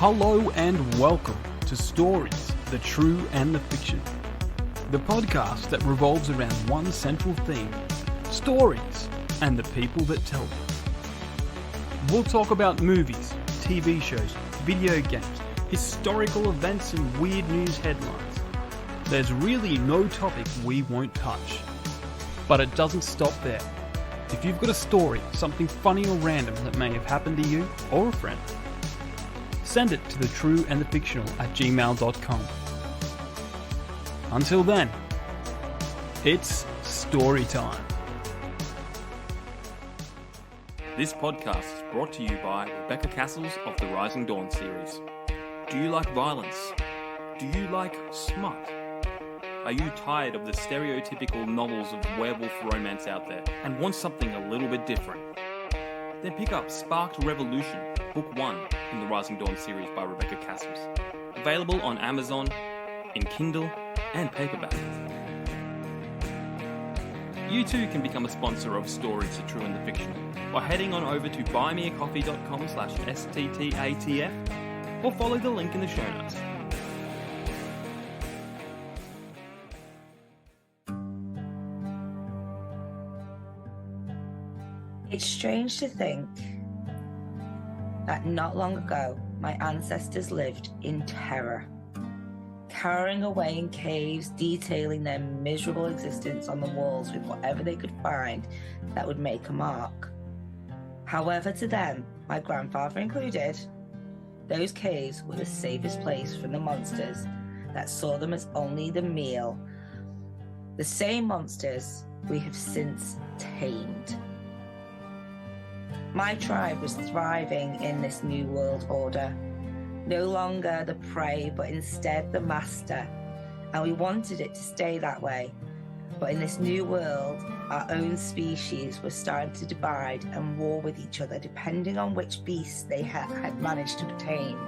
Hello and welcome to Stories, the True and the Fiction. The podcast that revolves around one central theme, stories and the people that tell them. We'll talk about movies, TV shows, video games, historical events and weird news headlines. There's really no topic we won't touch. But it doesn't stop there. If you've got a story, something funny or random that may have happened to you or a friend, send it to thetrueandthefictional@gmail.com. Until then, it's story time. This podcast is brought to you by Rebecca Cassells of the Rising Dawn series. Do you like violence? Do you like smut? Are you tired of the stereotypical novels of werewolf romance out there and want something a little bit different? Then pick up Sparked Revolution, Book 1 in the Rising Dawn series by Rebecca Cassells. Available on Amazon, in Kindle and paperback. You too can become a sponsor of Stories, the True and the Fictional by heading on over to buymeacoffee.com/STTATF or follow the link in the show notes. It's strange to think that not long ago, my ancestors lived in terror, cowering away in caves, detailing their miserable existence on the walls with whatever they could find that would make a mark. However, to them, my grandfather included, those caves were the safest place from the monsters that saw them as only the meal. The same monsters we have since tamed. My tribe was thriving in this new world order, no longer the prey, but instead the master, and we wanted it to stay that way. But in this new world, our own species were starting to divide and war with each other, depending on which beasts they had managed to tame.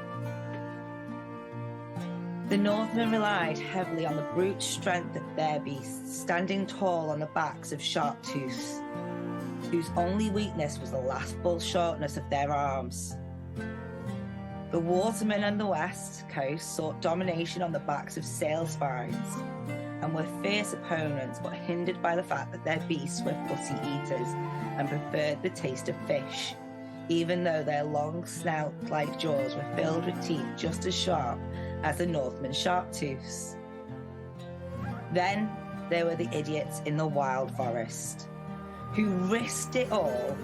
The Northmen relied heavily on the brute strength of their beasts, standing tall on the backs of sharp-tooths, whose only weakness was the laughable shortness of their arms. The watermen on the west coast sought domination on the backs of sail spines and were fierce opponents, but hindered by the fact that their beasts were fussy eaters and preferred the taste of fish, even though their long snout-like jaws were filled with teeth just as sharp as the Northmen's sharp-tooths. Then there were the idiots in the wild forest, who risked it all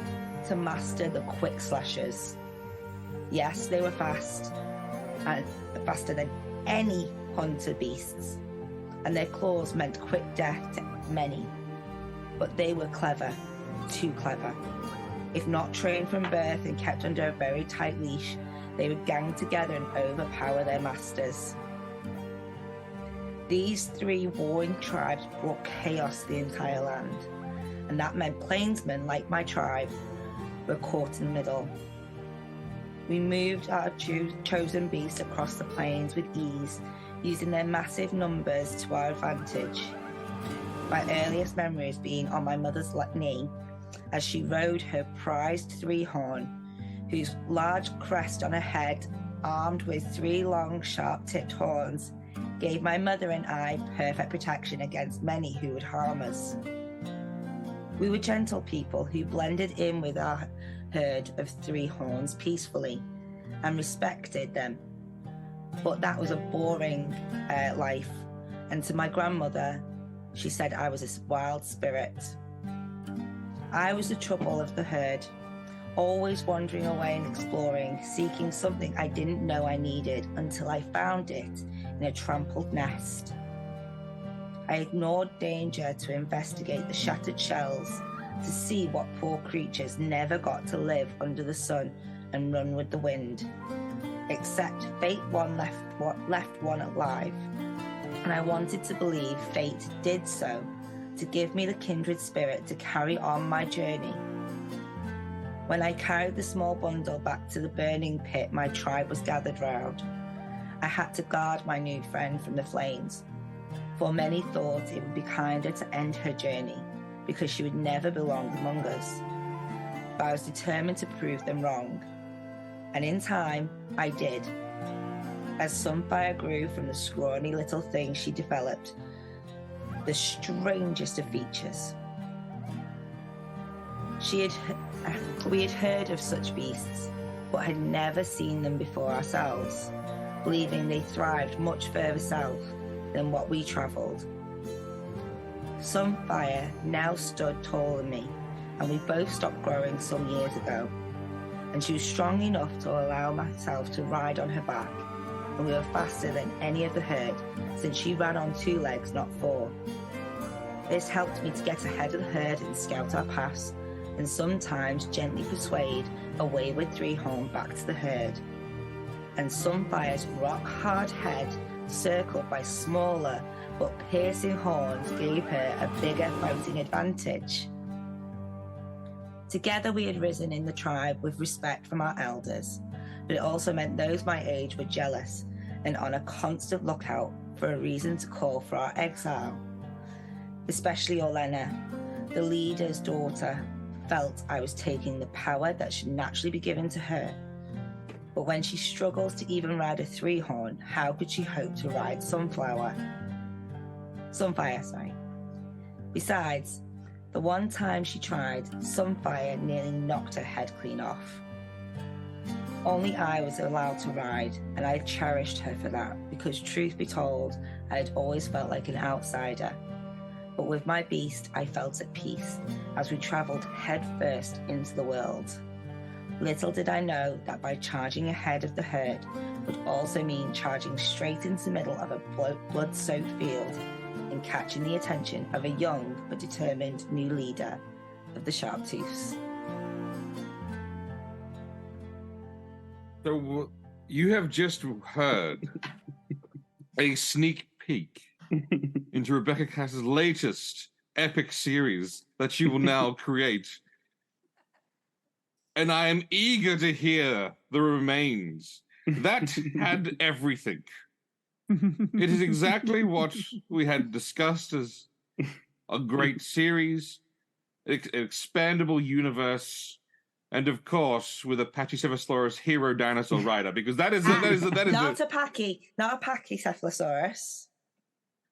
to master the quick slashers. Yes, they were fast, and faster than any hunter beasts, and their claws meant quick death to many. But they were clever, too clever. If not trained from birth and kept under a very tight leash, they would gang together and overpower their masters. These three warring tribes brought chaos to the entire land. And that meant plainsmen, like my tribe, were caught in the middle. We moved our chosen beasts across the plains with ease, using their massive numbers to our advantage. My earliest memories being on my mother's knee as she rode her prized three-horn, whose large crest on her head, armed with three long, sharp-tipped horns, gave my mother and I perfect protection against many who would harm us. We were gentle people who blended in with our herd of three horns peacefully and respected them. But that was a boring life, and to my grandmother, she said I was a wild spirit. I was the trouble of the herd, always wandering away and exploring, seeking something I didn't know I needed until I found it in a trampled nest. I ignored danger to investigate the shattered shells, to see what poor creatures never got to live under the sun and run with the wind. Except fate left one alive, and I wanted to believe fate did so to give me the kindred spirit to carry on my journey. When I carried the small bundle back to the burning pit my tribe was gathered round, I had to guard my new friend from the flames, for many thought it would be kinder to end her journey because she would never belong among us. But I was determined to prove them wrong, and in time I did, as Sunfire grew from the scrawny little thing she developed the strangest of features. We had heard of such beasts, but had never seen them before ourselves, believing they thrived much further south than what we travelled. Sunfire now stood taller than me, and we both stopped growing some years ago, and she was strong enough to allow myself to ride on her back, and we were faster than any of the herd, since she ran on 2 legs, not 4. This helped me to get ahead of the herd and scout our paths, and sometimes gently persuade a wayward 3-horn back to the herd. And Sunfire's rock-hard head, circled by smaller but piercing horns, gave her a bigger fighting advantage. Together we had risen in the tribe with respect from our elders, but it also meant those my age were jealous and on a constant lookout for a reason to call for our exile. Especially Olena, the leader's daughter, felt I was taking the power that should naturally be given to her. But when she struggles to even ride a 3-horn, how could she hope to ride Sunfire? Besides, the one time she tried, Sunfire nearly knocked her head clean off. Only I was allowed to ride, and I cherished her for that, because truth be told, I had always felt like an outsider. But with my beast, I felt at peace as we travelled headfirst into the world. Little did I know that by charging ahead of the herd would also mean charging straight into the middle of a blood-soaked field and catching the attention of a young but determined new leader of the Sharptooths. So you have just heard a sneak peek into Rebecca Cass's latest epic series that she will now create. And I am eager to hear the remains. That had everything. It is exactly what we had discussed as a great series, an expandable universe, and of course with a Pachycephalosaurus hero dinosaur rider, because that is not a Pachycephalosaurus.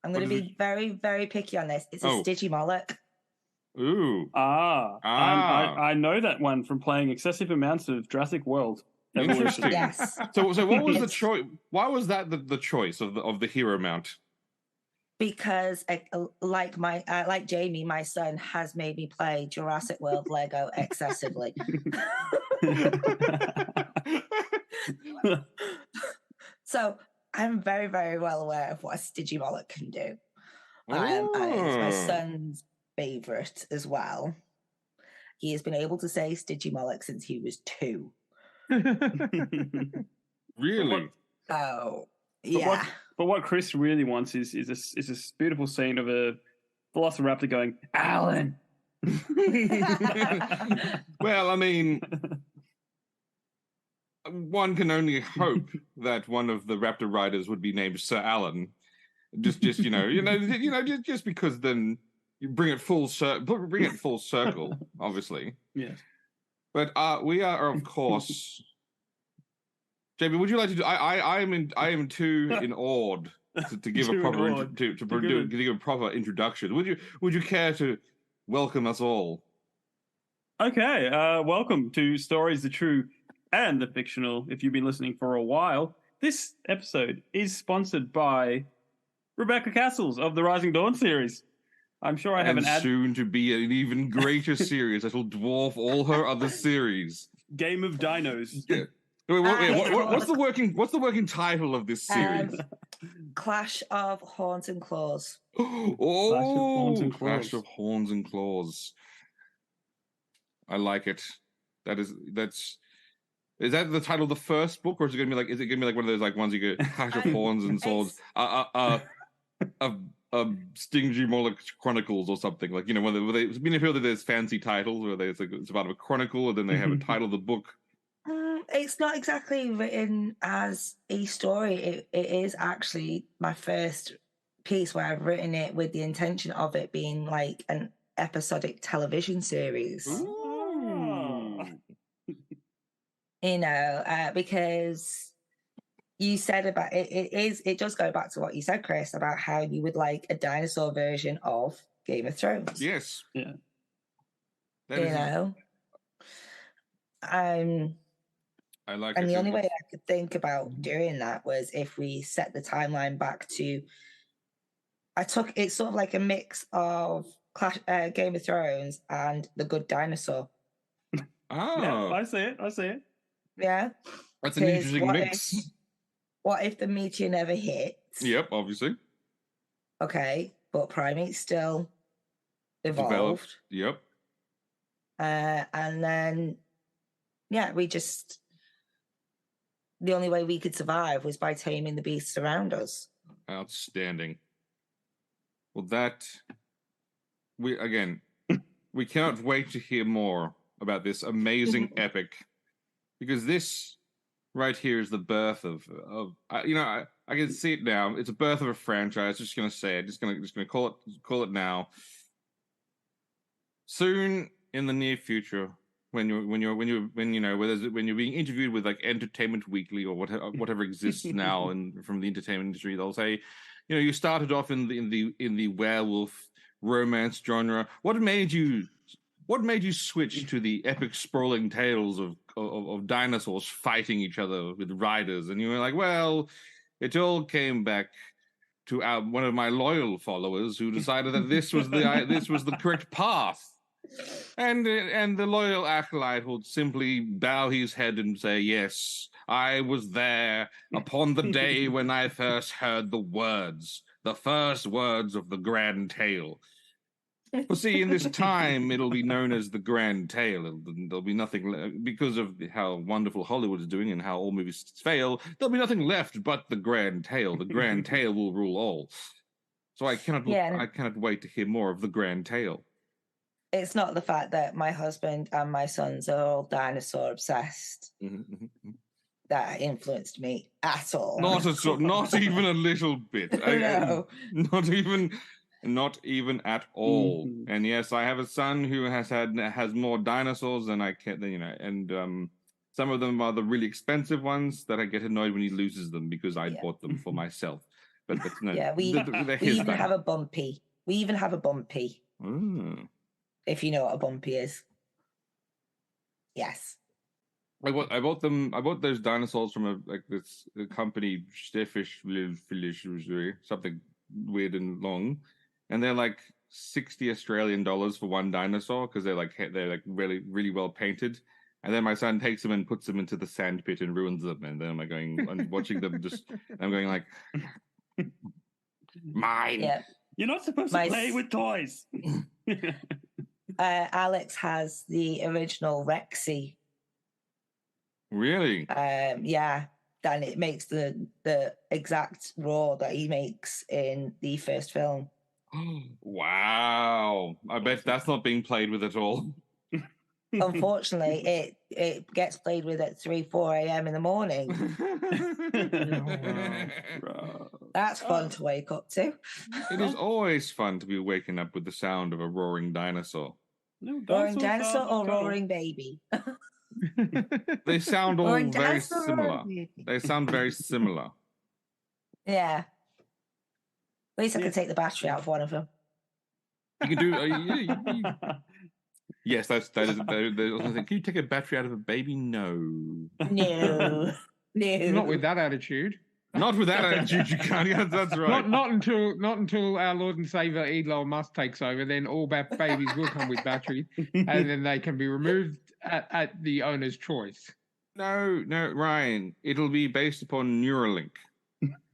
I'm going to be very, very picky on this. It's a Stygimoloch. Ooh. I know that one from playing excessive amounts of Jurassic World. Interesting. Yes. So what was the choice? Why was that the choice of the hero mount? Because like Jamie, my son has made me play Jurassic World Lego excessively. So I'm very, very well aware of what a Stygimoloch can do. And it's my son's favourite as well. He has been able to say Stygimoloch since he was 2. Really? Oh, yeah. But what Chris really wants is this beautiful scene of a Velociraptor going, Alan! Well, I mean, one can only hope that one of the Raptor riders would be named Sir Alan. Just just because then you bring it full circle, obviously. Yes. But we are, of course. Jamie, would you like to do? I am too awed to give a proper to give a proper introduction. Would you care to welcome us all? Okay, welcome to Stories the True and the Fictional. If you've been listening for a while, this episode is sponsored by Rebecca Cassells of the Rising Dawn series. I'm sure I have an ad. Soon to be an even greater series that will dwarf all her other series. Game of Dinos. Yeah. Wait, what's the working title of this series? Clash of Horns and Claws. Clash of Horns and Claws. I like it. Is that the title of the first book, or is it gonna be like one of those like ones you get Clash of Horns and Swords? Stingy Moloch Chronicles or something, like, where they feel that there's fancy titles where it's about a chronicle and then they have a title of the book. It's not exactly written as a story. It is actually my first piece where I've written it with the intention of it being like an episodic television series. Because you said about it does go back to what you said, Chris, about how you would like a dinosaur version of Game of Thrones. Yes. Yeah. That You is- know? I like And it. the only way I could think about doing that was if we set the timeline back to. It's sort of like a mix of Game of Thrones and The Good Dinosaur. Oh, Yeah, I see it. Yeah, that's an 'Cause interesting mix. What if the meteor never hits? Yep, obviously. Okay, but primates still evolved. Developed. Yep. And then, yeah, the only way we could survive was by taming the beasts around us. Outstanding. Well, we cannot wait to hear more about this amazing epic, because this right here is the birth of I can see it now. It's a birth of a franchise. Just gonna say it. Just gonna call it now. Soon in the near future, when you're being interviewed with like Entertainment Weekly or whatever exists now from the entertainment industry, they'll say, you started off in the werewolf romance genre. What made you switch to the epic sprawling tales of dinosaurs fighting each other with riders? And you were like, well, it all came back to one of my loyal followers who decided that this was the correct path. And the loyal acolyte would simply bow his head and say, yes, I was there upon the day when I first heard the first words of the grand tale. Well, see, in this time, it'll be known as the grand tale. There'll be nothing, because of how wonderful Hollywood is doing and how all movies fail, there'll be nothing left but the grand tale. The grand tale will rule all. So I cannot wait to hear more of the grand tale. It's not the fact that my husband and my sons are all dinosaur obsessed that influenced me at all. Not even a little bit. No. Not even at all. Mm-hmm. And yes, I have a son who has more dinosaurs than I can, and some of them are the really expensive ones that I get annoyed when he loses them because I bought them for myself. But no. Yeah, we even have a bumpy. Mm. If you know what a bumpy is. Yes. I bought those dinosaurs from a company, Steffish something weird and long, and they're like $60 Australian for one dinosaur because they're really really well painted. And then my son takes them and puts them into the sand pit and ruins them. And then I'm watching them I'm going like, mine. Yeah. You're not supposed to play with toys. Alex has the original Rexy. Really? Yeah. And it makes the exact roar that he makes in the first film. Wow. I bet that's not being played with at all. Unfortunately, it gets played with at 3-4 a.m. in the morning. That's fun to wake up to. It is always fun to be waking up with the sound of a roaring dinosaur. Roaring dinosaur or roaring baby? They sound all very similar. They sound very similar. Yeah. At least I can take the battery out of one of them. You can do. Yes, that is. Can you take a battery out of a baby? No. No. Not with that attitude. Not with that attitude, you can't. Yeah, that's right. Not until our Lord and Savior Elon Musk takes over. Then all babies will come with batteries, and then they can be removed at the owner's choice. No, Ryan. It'll be based upon Neuralink.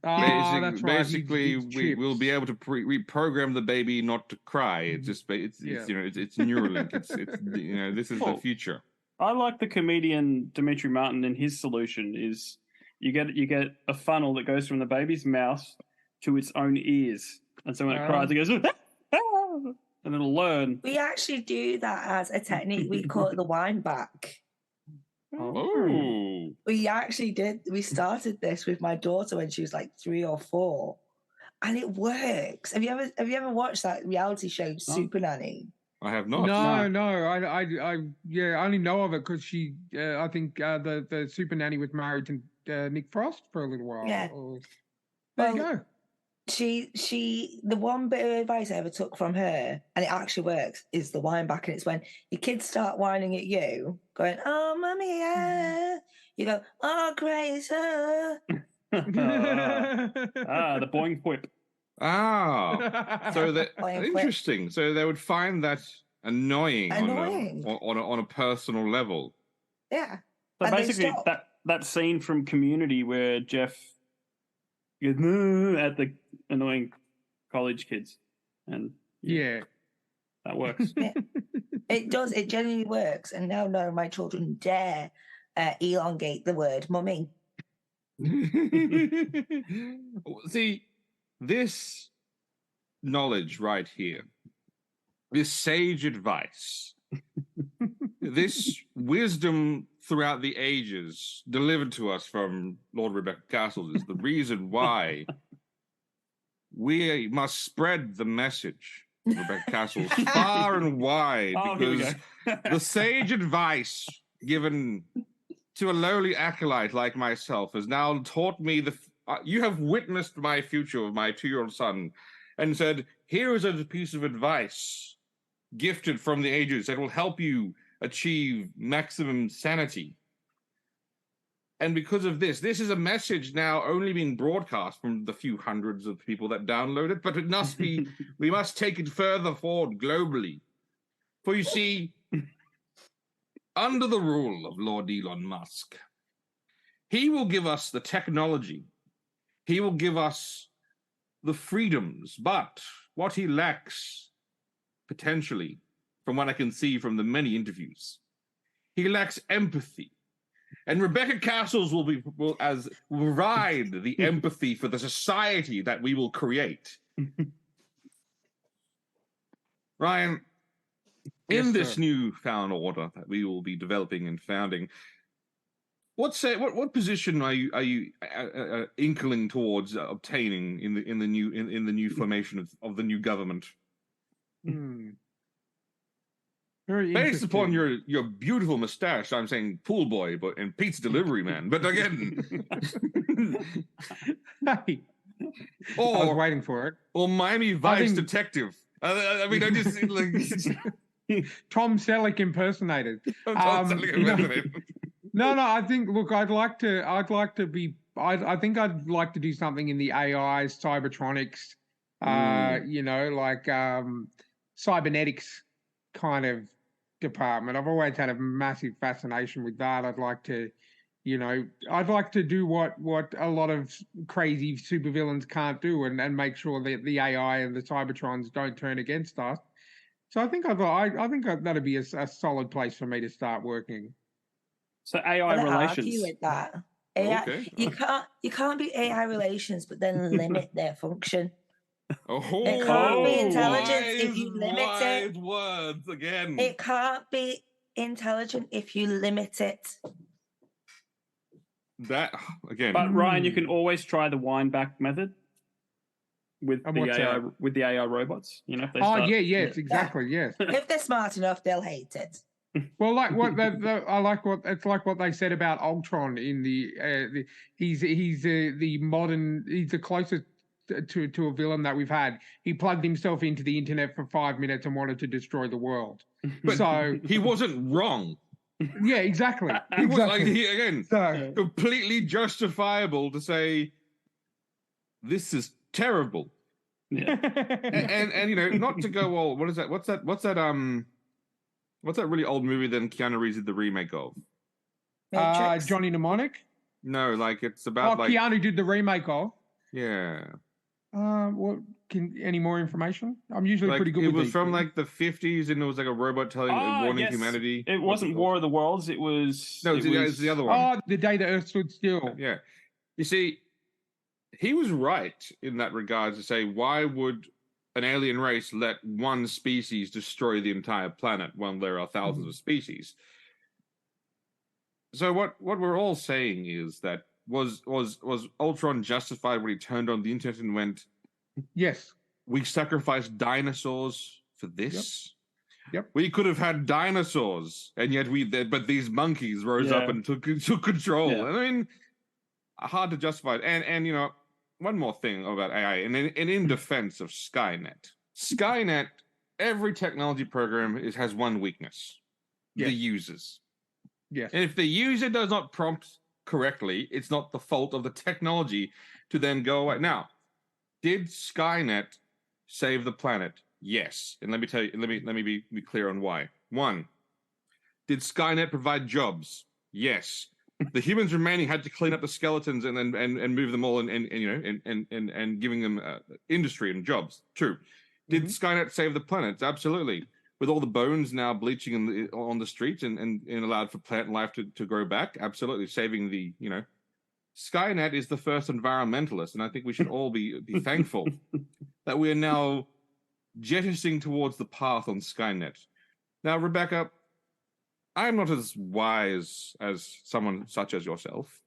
That's right. Basically, we will be able to reprogram the baby not to cry. It's just it's Neuralink. It's this is the future. I like the comedian Dimitri Martin, and his solution is you get a funnel that goes from the baby's mouth to its own ears, and so when it cries, it goes, and it'll learn. We actually do that as a technique. We call it the wind back. Oh. We actually did. We started this with my daughter when she was like 3 or 4, and it works. Have you ever watched that reality show Super Nanny? I have not. I only know of it because she, I think the super nanny was married to Nick Frost for a little while. Yeah. There you go. She the one bit of advice I ever took from her, and it actually works, is the whine back. And it's when your kids start whining at you, going, "Oh, mummy, yeah," you go, "Oh, Grace." The boing whip. So that Boing whip. interesting. So they would find that annoying. Annoying. On a personal level. Yeah. So And they basically, stop. that scene from Community where Jeff goes "Moo" at the annoying college kids, and Yeah. that works. Yeah. It does. It genuinely works. And now, no, my children dare elongate the word mummy. See, this knowledge right here, this sage advice, this wisdom throughout the ages delivered to us from Lord Rebecca Cassells is the reason why we must spread the message of Rebecca Cassells far and wide, because the sage advice given to a lowly acolyte like myself has now taught me you have witnessed my future with my 2-year-old son and said, here is a piece of advice gifted from the ages that will help you achieve maximum sanity. And because of this is a message now only being broadcast from the few hundreds of people that download it, but it must be, we must take it further forward globally. For you see, under the rule of Lord Elon Musk, he will give us the technology, he will give us the freedoms, but what he lacks, potentially, from what I can see from the many interviews, he lacks empathy. And Rebecca Cassells will provide the empathy for the society that we will create. Ryan, in this newfound order that we will be developing and founding, what position are you inkling towards obtaining in the new formation of the new government? Very Based upon your beautiful mustache, I'm saying pool boy, and pizza delivery man. But again, I was waiting for it. Or Miami Vice detective. I mean, I just like Tom Selleck impersonated. Tom Selleck impersonated. No. I think. Look, I'd like to be. I think I'd like to do something in the AI, cybertronics. Like cybernetics kind of department. I've always had a massive fascination with that. I'd like to do what a lot of crazy supervillains can't do, and make sure that the AI and the Cybertrons don't turn against us. So I think that'd be a solid place for me to start working. So AI relations. Argue with that. AI, Okay. You can't be AI relations, but then limit their function. It can't be intelligent if you limit it. Words again. It can't be intelligent if you limit it. That again. But Ryan, you can always try the wind back method with the AI robots. You know, if they start, exactly. Yes. If they're smart enough, they'll hate it. Well, like what it's like what they said about Ultron in he's the closest to a villain that we've had. He plugged himself into the internet for 5 minutes and wanted to destroy the world. But so he wasn't wrong. Yeah, exactly. He was completely justifiable to say this is terrible. Yeah. and not to go all. What is that? What's that really old movie that Keanu Reeves did the remake of? Johnny Mnemonic? No, like it's about Keanu did the remake of. Yeah. What any more information? I'm usually pretty good with it. It was these from things. like the 50s, and it was like a robot warning humanity. It wasn't War of the Worlds. It was it's the other one. Oh, The Day the Earth Stood Still. Yeah. You see, he was right in that regard to say, why would an alien race let one species destroy the entire planet when there are thousands of species? So what we're all saying is that was Ultron justified when he turned on the internet and went, yes, we sacrificed dinosaurs for this? Yep. We could have had dinosaurs, and yet but these monkeys rose up and took control. Yeah. I mean, hard to justify it. And one more thing about AI, and in defense of Skynet, every technology program has one weakness: Yes. the users. Yes. And if the user does not prompt correctly, it's not the fault of the technology to then go away. Now, did Skynet save the planet? Yes. And let me tell you, let me be clear on why. One, did Skynet provide jobs? Yes. The humans remaining had to clean up the skeletons and then and move them all and giving them industry and jobs. True. Did Skynet save the planet? Absolutely. With all the bones now bleaching on the streets and allowed for plant life to grow back, absolutely saving the Skynet is the first environmentalist, and I think we should all be thankful that we are now jettisoning towards the path on Skynet. Now, Rebecca, I am not as wise as someone such as yourself.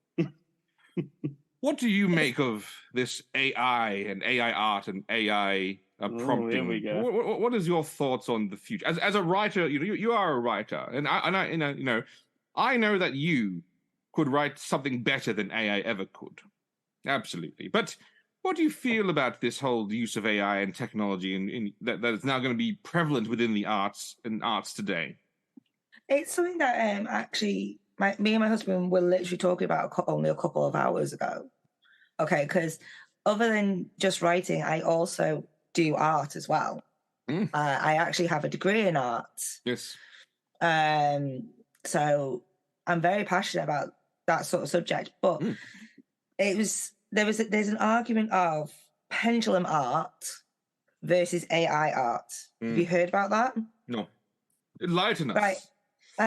What do you make of this AI and AI art and AI prompting? Here we go. What is your thoughts on the future? As a writer, you are a writer, and I know that you could write something better than AI ever could. Absolutely. But what do you feel about this whole use of AI and technology that is now going to be prevalent within the arts today? It's something that actually me and my husband were literally talking about only a couple of hours ago. Okay, because other than just writing, I also do art as well. I actually have a degree in art. Yes. So I'm very passionate about that sort of subject. But there's an argument of pendulum art versus AI art. Have you heard about that? No. Enlighten us. Right.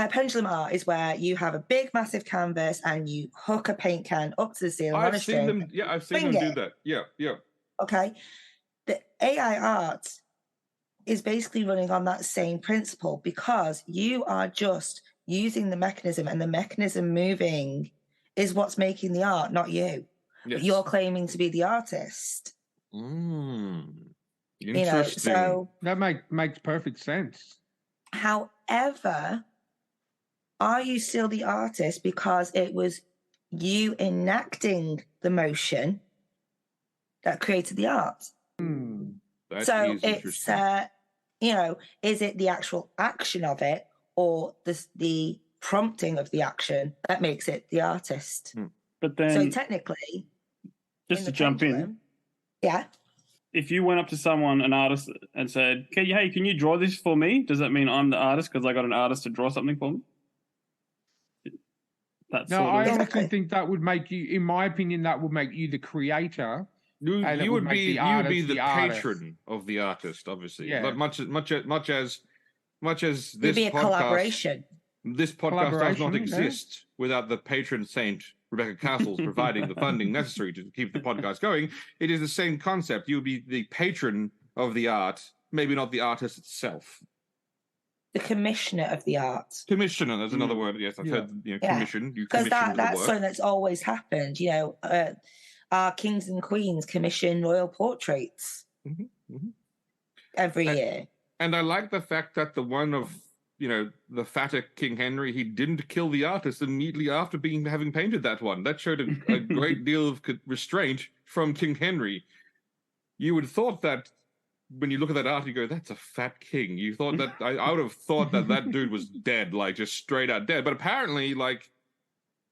Pendulum art is where you have a big, massive canvas and you hook a paint can up to the ceiling. I've seen them do that. Yeah. Okay. The AI art is basically running on that same principle because you are just using the mechanism, and the mechanism moving is what's making the art, not you. Yes. But you're claiming to be the artist. Interesting. So that makes perfect sense. However, are you still the artist because it was you enacting the motion that created the art? That so is it's is it the actual action of it or the prompting of the action that makes it the artist? But then, so technically, just to jump in, yeah. If you went up to someone, an artist, and said, "Hey, can you draw this for me?" Does that mean I'm the artist because I got an artist to draw something for me? I honestly think that would make you, in my opinion, that would make you the creator. You would be the patron of the artist, obviously. Yeah. But much as this It'd be a podcast, collaboration. This podcast does not exist without the patron saint Rebecca Cassells providing the funding necessary to keep the podcast going. It is the same concept. You would be the patron of the art, maybe not the artist itself. The commissioner of the art. Commissioner, there's another word. Yes, I've heard commission. You because commission that's work. something that's always happened. Our kings and queens commission royal portraits every year. And I like the fact that the one of the fatter King Henry, he didn't kill the artist immediately after having painted that one. That showed a great deal of restraint from King Henry. You would have thought that when you look at that art, you go, "That's a fat king." You thought that I would have thought that dude was dead, like just straight out dead. But apparently, like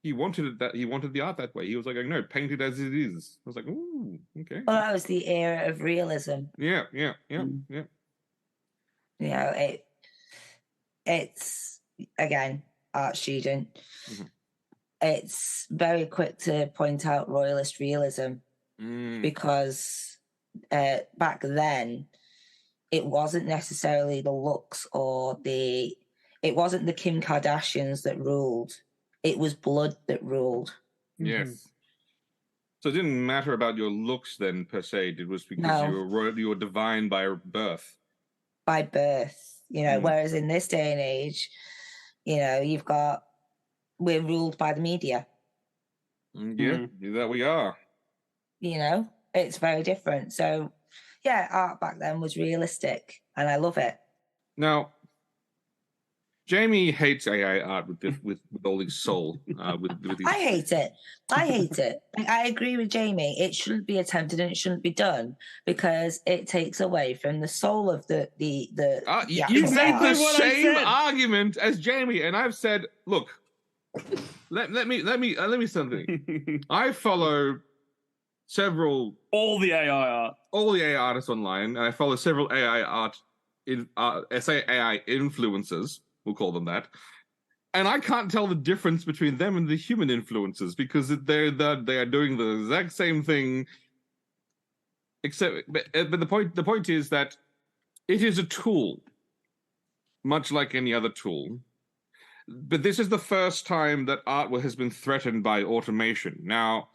he wanted the art that way. He was like, "No, paint it as it is." I was like, "Ooh, okay." Well, that was the era of realism. Yeah. It's again art student. It's very quick to point out royalist realism because back then it wasn't necessarily the looks or it wasn't the Kim Kardashians that ruled. It was blood that ruled. Yes. So it didn't matter about your looks then per se. It was because you were divine by birth. By birth. Whereas in this day and age, we're ruled by the media. Yeah, that we are. It's very different. So, art back then was realistic, and I love it. Now, Jamie hates AI art with all his soul. With his... I hate it. I agree with Jamie. It shouldn't be attempted and it shouldn't be done because it takes away from the soul of the you actual made art. the same argument as Jamie, and I've said, look, let me something. I follow all the AI artists online, and I follow several AI art AI influencers. We'll call them that. And I can't tell the difference between them and the human influencers because they are doing the exact same thing. Except, but the point is that it is a tool, much like any other tool. But this is the first time that art has been threatened by automation. Now,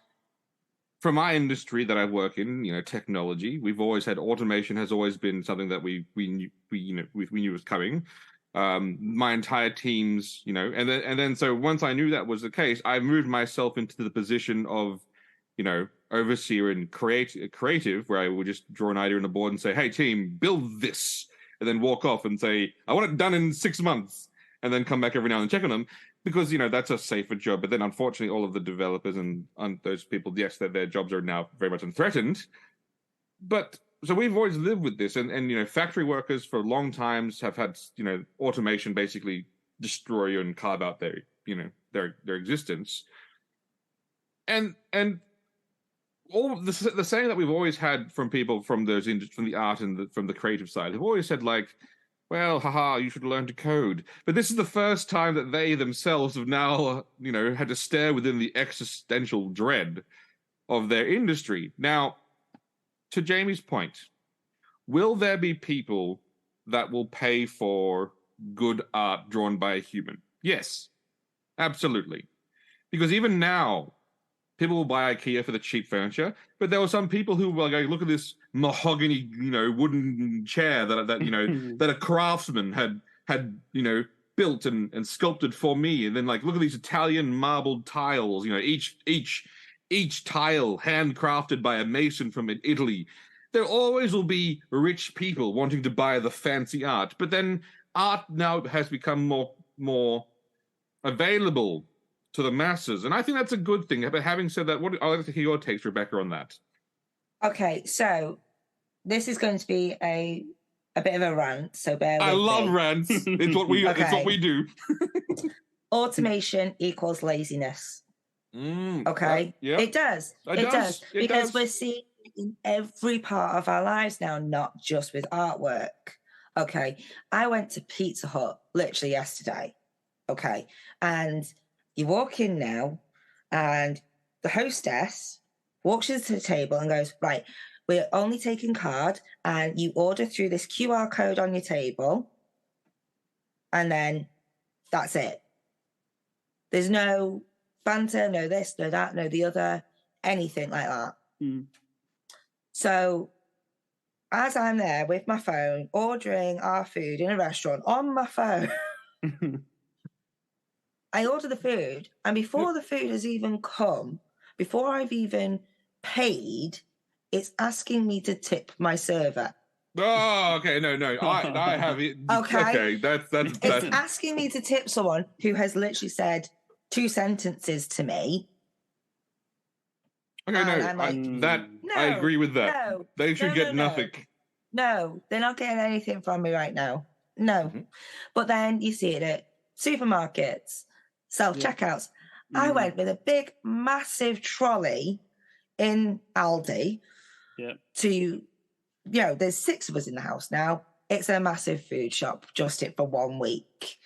from my industry that I work in, technology, we've always had automation has always been something that we knew was coming. My entire teams, and then so once I knew that was the case, I moved myself into the position of, overseer and creative, where I would just draw an idea on the board and say, "Hey team, build this," and then walk off and say, "I want it done in 6 months," and then come back every now and check on them because that's a safer job. But then unfortunately, all of the developers and those people, yes, their jobs are now very much threatened. But so we've always lived with this, and factory workers for long times have had automation basically destroy and carve out their their existence, and all the saying that we've always had from people from the art and from the creative side, they've always said like, well, haha, you should learn to code. But this is the first time that they themselves have now had to stare within the existential dread of their industry. Now, to Jamie's point, will there be people that will pay for good art drawn by a human? Yes, absolutely. Because even now, people will buy IKEA for the cheap furniture, but there were some people who were going, look at this mahogany, wooden chair that a craftsman had built and sculpted for me, and then like, look at these Italian marbled tiles, each tile handcrafted by a mason from Italy. There always will be rich people wanting to buy the fancy art, but then art now has become more available to the masses, and I think that's a good thing. But having said that, I'd like to hear your takes, Rebecca, on that. Okay, so this is going to be a bit of a rant, so bear with me. I love rants. It's what we it's what we do. Automation equals laziness. Okay, yeah. It does. It does because we're seeing it in every part of our lives now, not just with artwork. Okay, I went to Pizza Hut literally yesterday. Okay, and you walk in now, and the hostess walks you to the table and goes, right, we're only taking card, and you order through this QR code on your table, and then that's it. There's no banter, no this, no that, no the other, anything like that. So as I'm there with my phone, ordering our food in a restaurant on my phone, I order the food, and before the food has even come, before I've even paid, it's asking me to tip my server. Oh, okay, no, I have it. Okay, that's It's asking me to tip someone who has literally said 2 sentences to me. Okay, I agree with that. No, they should get nothing. No, they're not getting anything from me right now. No. But then you see it at supermarkets, self-checkouts. I went with a big, massive trolley in Aldi to, there's 6 of us in the house now. It's a massive food shop, just it for 1 week.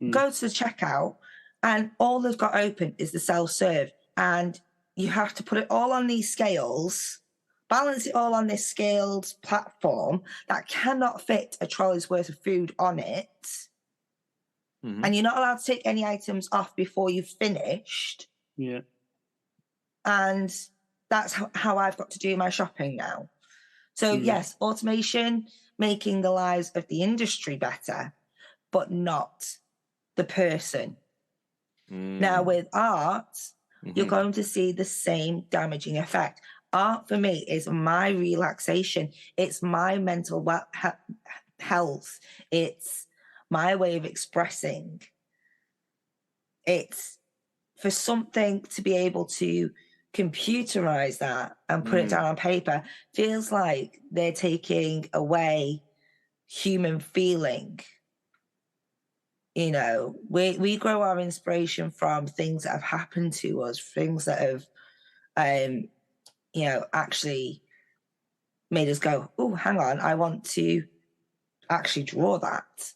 Go to the checkout, and all they've got open is the self-serve. And you have to put it all on these scales, balance it all on this scaled platform that cannot fit a trolley's worth of food on it. And you're not allowed to take any items off before you've finished. Yeah. And that's how I've got to do my shopping now. So yes, automation making the lives of the industry better, but not the person. Now with art, you're going to see the same damaging effect. Art for me is my relaxation. It's my mental health. It's my way of expressing. It's for something to be able to computerize that and put it down on paper feels like they're taking away human feeling. You know, we grow our inspiration from things that have happened to us, things that have, you know, actually made us go, oh, hang on, I want to actually draw that.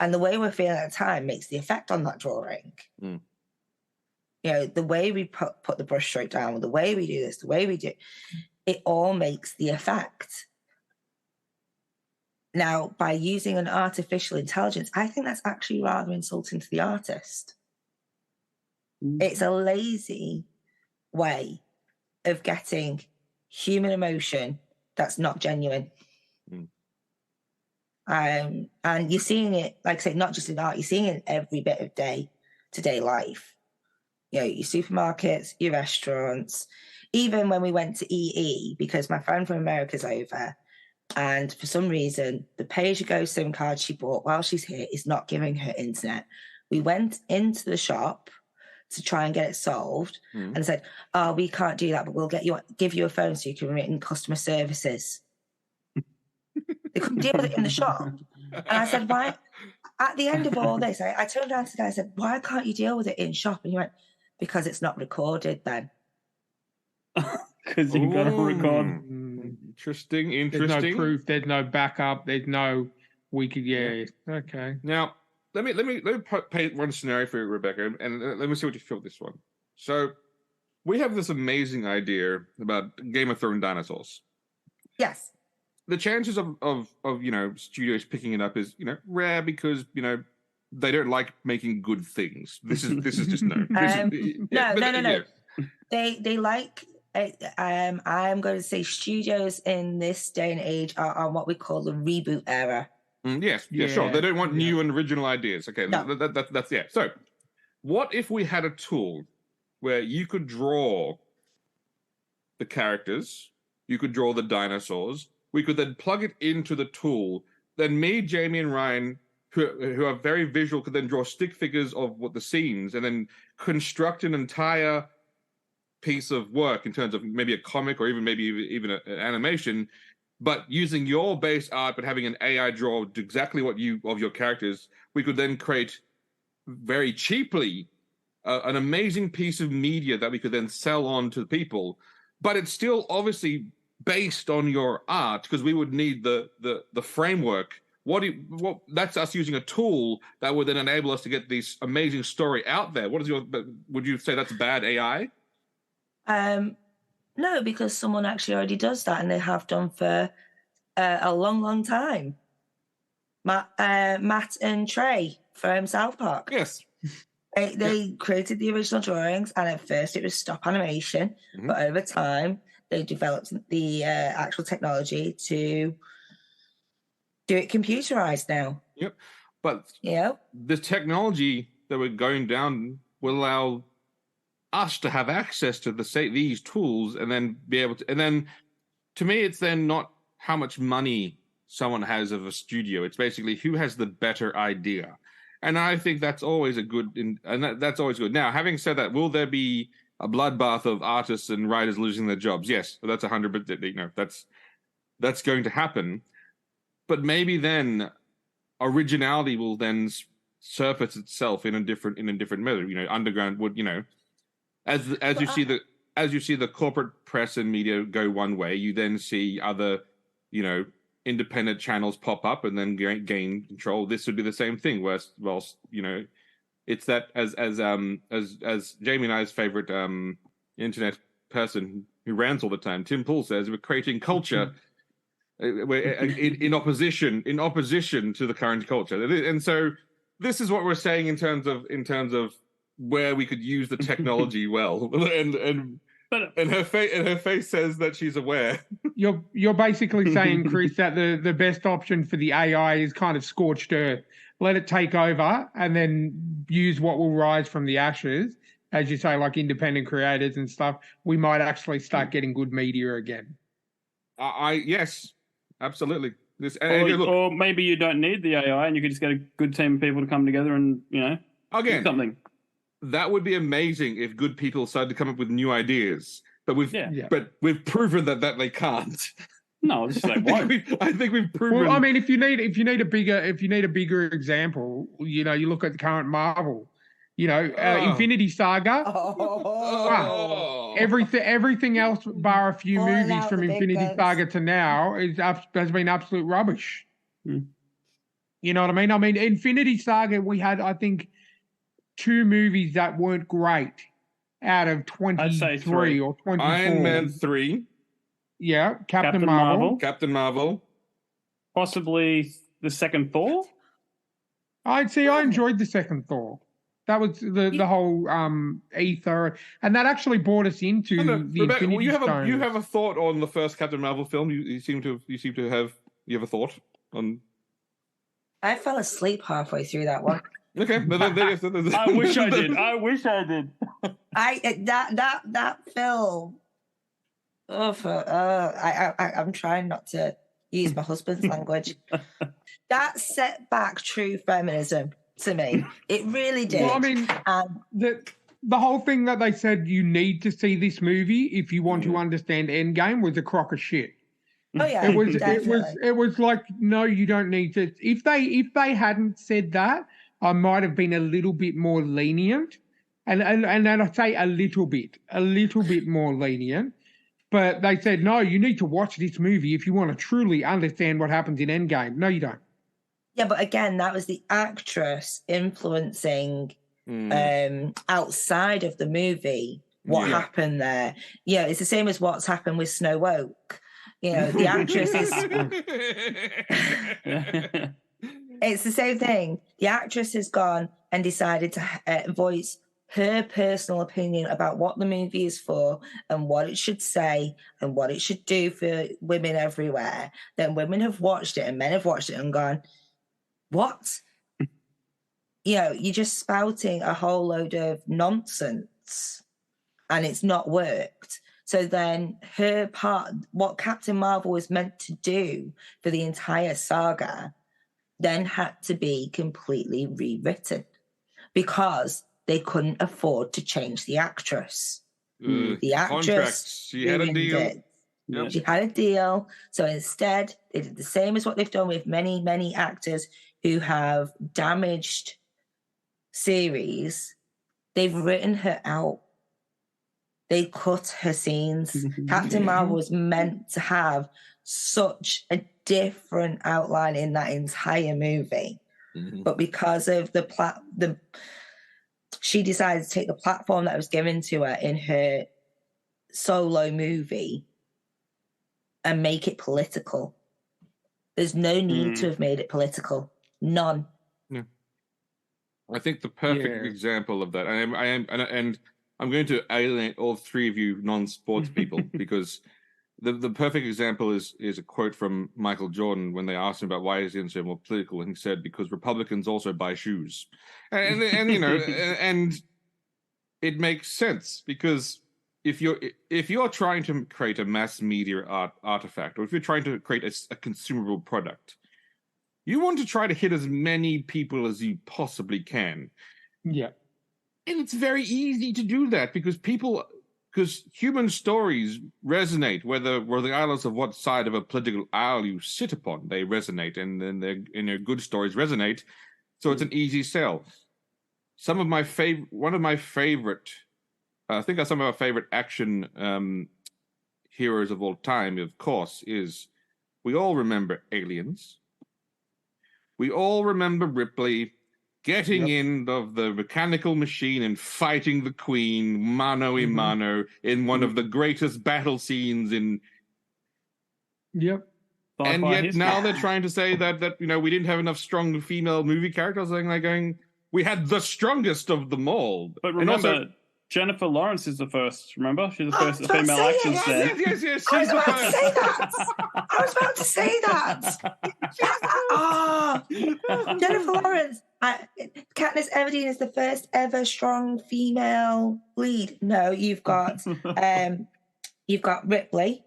And the way we're feeling at the time makes the effect on that drawing. You know, the way we put the brush stroke down, the way we do this, the way we do it all makes the effect. Now, by using an artificial intelligence, I think that's actually rather insulting to the artist. It's a lazy way of getting human emotion that's not genuine. And you're seeing it, like I say, not just in art, you're seeing it in every bit of day-to-day life. You know, your supermarkets, your restaurants, even when we went to EE, because my friend from America's over, and for some reason, the pay-as-you-go SIM card she bought while she's here is not giving her internet. We went into the shop to try and get it solved and said, oh, we can't do that, but we'll give you a phone so you can ring in customer services. They couldn't deal with it in the shop. And I said, why? At the end of all this, I turned around to the guy and said, why can't you deal with it in shop? And he went, because it's not recorded then. Because you've got to record. Interesting. There's no proof. There's no backup. There's no. We could. Yeah. Okay. Now let me paint one scenario for you, Rebecca, and let me see what you feel of this one. So we have this amazing idea about Game of Thrones dinosaurs. Yes. The chances of you know, studios picking it up is, you know, rare because, you know, they don't like making good things. This is just no. No. They like. I'm going to say studios in this day and age are on what we call the reboot era. Yes, sure. They don't want new and original ideas. Okay, no. That's yeah. So, what if we had a tool where you could draw the characters, you could draw the dinosaurs, we could then plug it into the tool, then me, Jamie, and Ryan, who are very visual, could then draw stick figures of what the scenes and then construct an entire piece of work in terms of maybe a comic or even an animation, but using your base art but having an AI draw exactly what you of your characters, we could then create very cheaply an amazing piece of media that we could then sell on to people. But it's still obviously based on your art because we would need the framework. What that's us using a tool that would then enable us to get this amazing story out there. Would you say that's bad AI? No, because someone actually already does that, and they have done for a long time. Matt and Trey from South Park. Yes. They created the original drawings, and at first it was stop animation, but over time they developed the actual technology to do it computerized now. Yep. But the technology that we're going down will allow us to have access to these tools and then be able to, and then to me, it's then not how much money someone has of a studio. It's basically who has the better idea. And I think that's always that's always good. Now, having said that, will there be a bloodbath of artists and writers losing their jobs? Yes, that's 100%. You know, that's going to happen. But maybe then originality will then surface itself in a different method. You know, underground would, you know, as you see the corporate press and media go one way, you then see other, you know, independent channels pop up and then gain control. This would be the same thing. Whilst you know, it's that as Jamie and I's favorite internet person who rants all the time, Tim Pool says, we're creating culture in opposition to the current culture. And so this is what we're saying in terms of where we could use the technology well. And her face says that she's aware. You're basically saying, Chris, that the best option for the AI is kind of scorched earth. Let it take over and then use what will rise from the ashes. As you say, like independent creators and stuff, we might actually start getting good media again. Yes, absolutely. This or maybe you don't need the AI, and you could just get a good team of people to come together and do something. That would be amazing if good people started to come up with new ideas. But we've proven that they can't. No, just they won't. I think we've proven. Well, I mean, if you need a bigger example, you look at the current Marvel. Infinity Saga. Everything else, bar a few movies from Infinity Saga to now, has been absolute rubbish. Mm. You know what I mean? I mean, Infinity Saga, we had, I think, 2 movies that weren't great out of 23 or 24. Iron Man 3. Yeah, Captain Marvel. Captain Marvel. Possibly the second Thor. I enjoyed the second Thor. That was the whole ether, and that actually brought us into the Rebecca, Infinity Stones. You have a thought on the first Captain Marvel film? You seem to have a thought on. I fell asleep halfway through that one. Okay, I wish I did. That film. I'm trying not to use my husband's language. That set back true feminism to me. It really did. Well, I mean, the whole thing that they said you need to see this movie if you want to understand Endgame was a crock of shit. Oh yeah, it was like, no, you don't need to. If they hadn't said that, I might have been a little bit more lenient, and I say a little bit more lenient. But they said, no, you need to watch this movie if you want to truly understand what happens in Endgame. No, you don't. Yeah, but again, that was the actress influencing outside of the movie what happened there. Yeah, it's the same as what's happened with Snow Oak. The actress is... It's the same thing. The actress has gone and decided to voice her personal opinion about what the movie is for and what it should say and what it should do for women everywhere. Then women have watched it and men have watched it and gone, what? You're just spouting a whole load of nonsense and it's not worked. So then her part, what Captain Marvel was meant to do for the entire saga, then had to be completely rewritten because they couldn't afford to change the actress. The actress, contracts. She had a deal. Yep. She had a deal. So instead, they did the same as what they've done with many, many actors who have damaged series. They've written her out. They cut her scenes. Captain Marvel was meant to have such a different outline in that entire movie. But because of she decided to take the platform that was given to her in her solo movie and make it political. There's no need to have made it political. None. Yeah. I think the perfect example of that, and I'm going to alienate all 3 of you non-sports people because the perfect example is a quote from Michael Jordan when they asked him about why is he so more political, and he said because Republicans also buy shoes, and and it makes sense because if you're trying to create a mass media artifact, or if you're trying to create a consumable product, you want to try to hit as many people as you possibly can. Yeah, and it's very easy to do that because human stories resonate, whether regardless of what side of a political aisle you sit upon, they resonate, and then their good stories resonate. So it's an easy sell. One of my favorite, I think some of our favorite action heroes of all time, of course, is we all remember Aliens. We all remember Ripley getting in of the mechanical machine and fighting the Queen mano a mano in one of the greatest battle scenes in. Yep. And yet now they're trying to say that we didn't have enough strong female movie characters. We had the strongest of them all. But remember, Jennifer Lawrence is the first. Remember, she's the first female action star. Yes. I was about to say that. Jennifer Lawrence. Katniss Everdeen is the first ever strong female lead. No, you've got Ripley.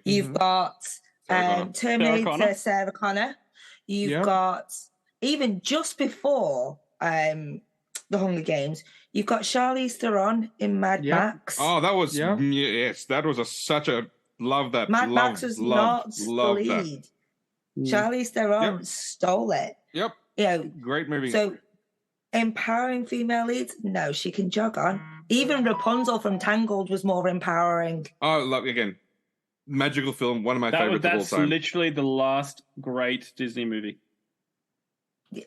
You've got Terminator, Sarah Connor. You've got, even just before The Hunger Games, you've got Charlize Theron in Mad Max. Oh, that was yes, that was such a love that. Mad Max was not the lead. Charlize Theron stole it. Yep. You know, great movie. So empowering female leads, no, she can jog on. Even Rapunzel from Tangled was more empowering. Oh, look again. Magical film, one of my favorites of all time. That's literally the last great Disney movie.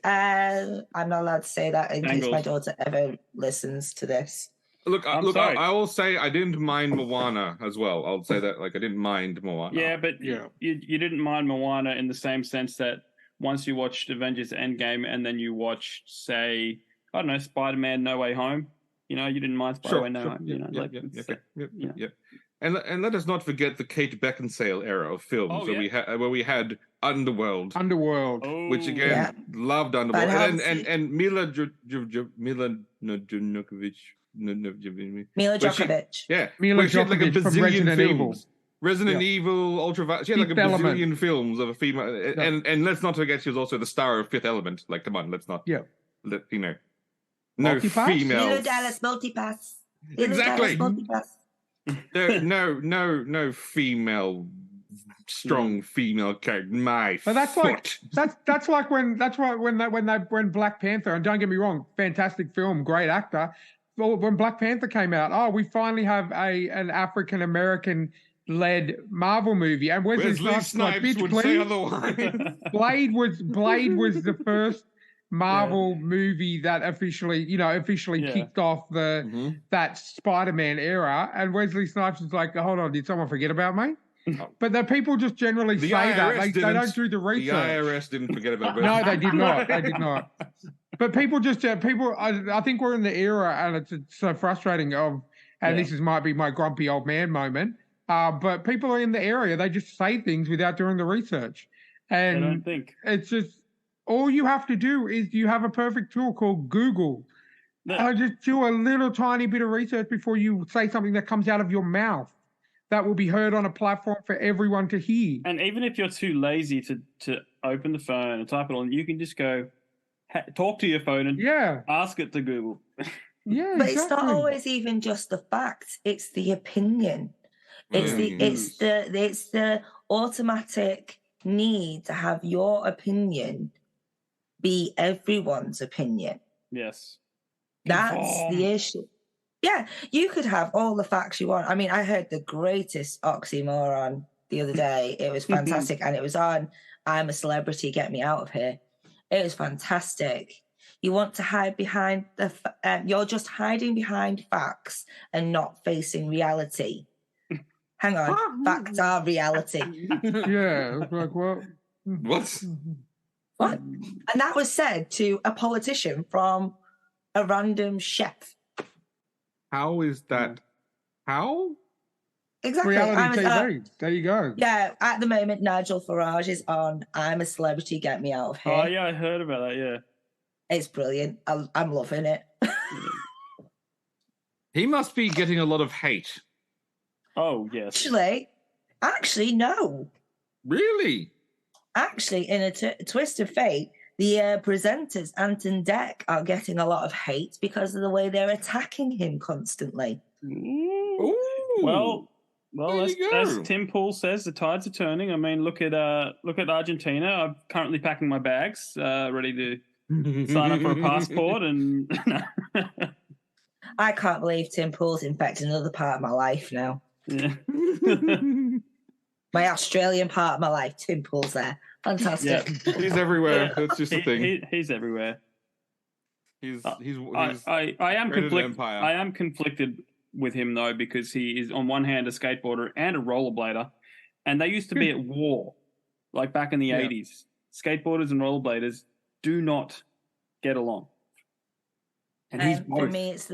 I'm not allowed to say that in case my daughter ever listens to this. Look, I will say I didn't mind Moana as well. I'll say that, like, I didn't mind Moana. Yeah, but you didn't mind Moana in the same sense that once you watched Avengers Endgame and then you watched, say, I don't know, Spider-Man No Way Home, you know, you didn't mind Spider-Man No Way Home. You know, And let us not forget the Kate Beckinsale era of films where we had Underworld, which again loved Underworld, and Mila Jovovich. Mila Djokovic. Mila Djokovic from Resident Evil. Resident Evil, Ultraviolet. She had like a bazillion films of a female, and let's not forget she was also the star of Fifth Element. Like, come on, let's not. Yeah. No Multipass? female. Mila Dallas Multipass. Exactly. No female, strong female character. But that's like when Black Panther, and don't get me wrong, fantastic film, great actor. Well, when Black Panther came out, we finally have an African American led Marvel movie, and Wesley Snipes would say otherwise. Blade was the first Marvel movie that officially kicked off that Spider-Man era, and Wesley Snipes was like, hold on, did someone forget about me? But the people just generally say that. They don't do the research. The IRS didn't forget about me. No, they did not. They did not. But people I think we're in the era, and it's so frustrating this might be my grumpy old man moment, but people are in the area, they just say things without doing the research. And I don't think. It's just, all you have to do is you have a perfect tool called Google. Just do a little tiny bit of research before you say something that comes out of your mouth that will be heard on a platform for everyone to hear. And even if you're too lazy to open the phone and type it on, you can just go talk to your phone and ask it to Google. But it's not always even just the facts; it's the opinion. It's the automatic need to have your opinion be everyone's opinion. Yes. That's the issue. Yeah, you could have all the facts you want. I mean, I heard the greatest oxymoron the other day. It was fantastic. And it was on I'm a Celebrity, Get Me Out of Here. It was fantastic. You want to hide behind you're just hiding behind facts and not facing reality. Hang on, facts are reality. Yeah, like what? What? What? And that was said to a politician from a random chef. How is that? How? Exactly. Reality TV. There you go. Yeah, at the moment, Nigel Farage is on I'm a Celebrity, Get Me Out of Here. Oh, yeah, I heard about that, yeah. It's brilliant. I'm loving it. He must be getting a lot of hate. Oh, yes. Actually, no. Really? Actually, in a twist of fate, the presenters, Ant and Dec, are getting a lot of hate because of the way they're attacking him constantly. Ooh. Well, as Tim Pool says, the tides are turning. I mean, look at Argentina. I'm currently packing my bags, ready to sign up for a passport. And I can't believe Tim Pool's infected another part of my life now. Yeah. My Australian part of my life, Tim Pool's there. Fantastic. Yeah. He's everywhere. That's just the thing. He's everywhere. I am conflicted. I am conflicted with him though, because he is on one hand a skateboarder and a rollerblader, and they used to be at war, like back in the 80s. Skateboarders and rollerbladers do not get along. And for me, it's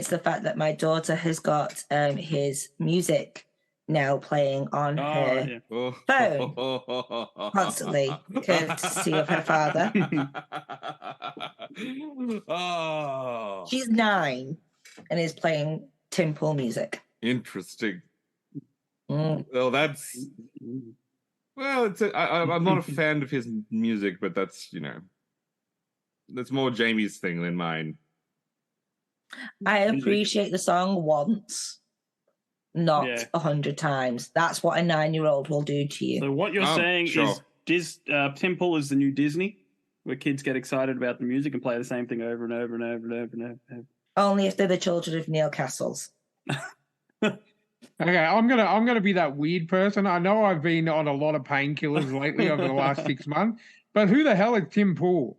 the fact that my daughter has got his music now playing on her phone constantly, courtesy of her father. She's 9 and is playing Tim Pool music. Interesting. Well, Well, I'm not a fan of his music, but that's that's more Jamie's thing than mine. I appreciate the song once, not 100 times. That's what a 9-year-old will do to you. So what you're saying sure. is Tim Pool is the new Disney, where kids get excited about the music and play the same thing over and over and over and over and over. Only if they're the children of Neil Cassells. Okay, I'm gonna be that weird person. I know I've been on a lot of painkillers lately over the last 6 months, but who the hell is Tim Pool?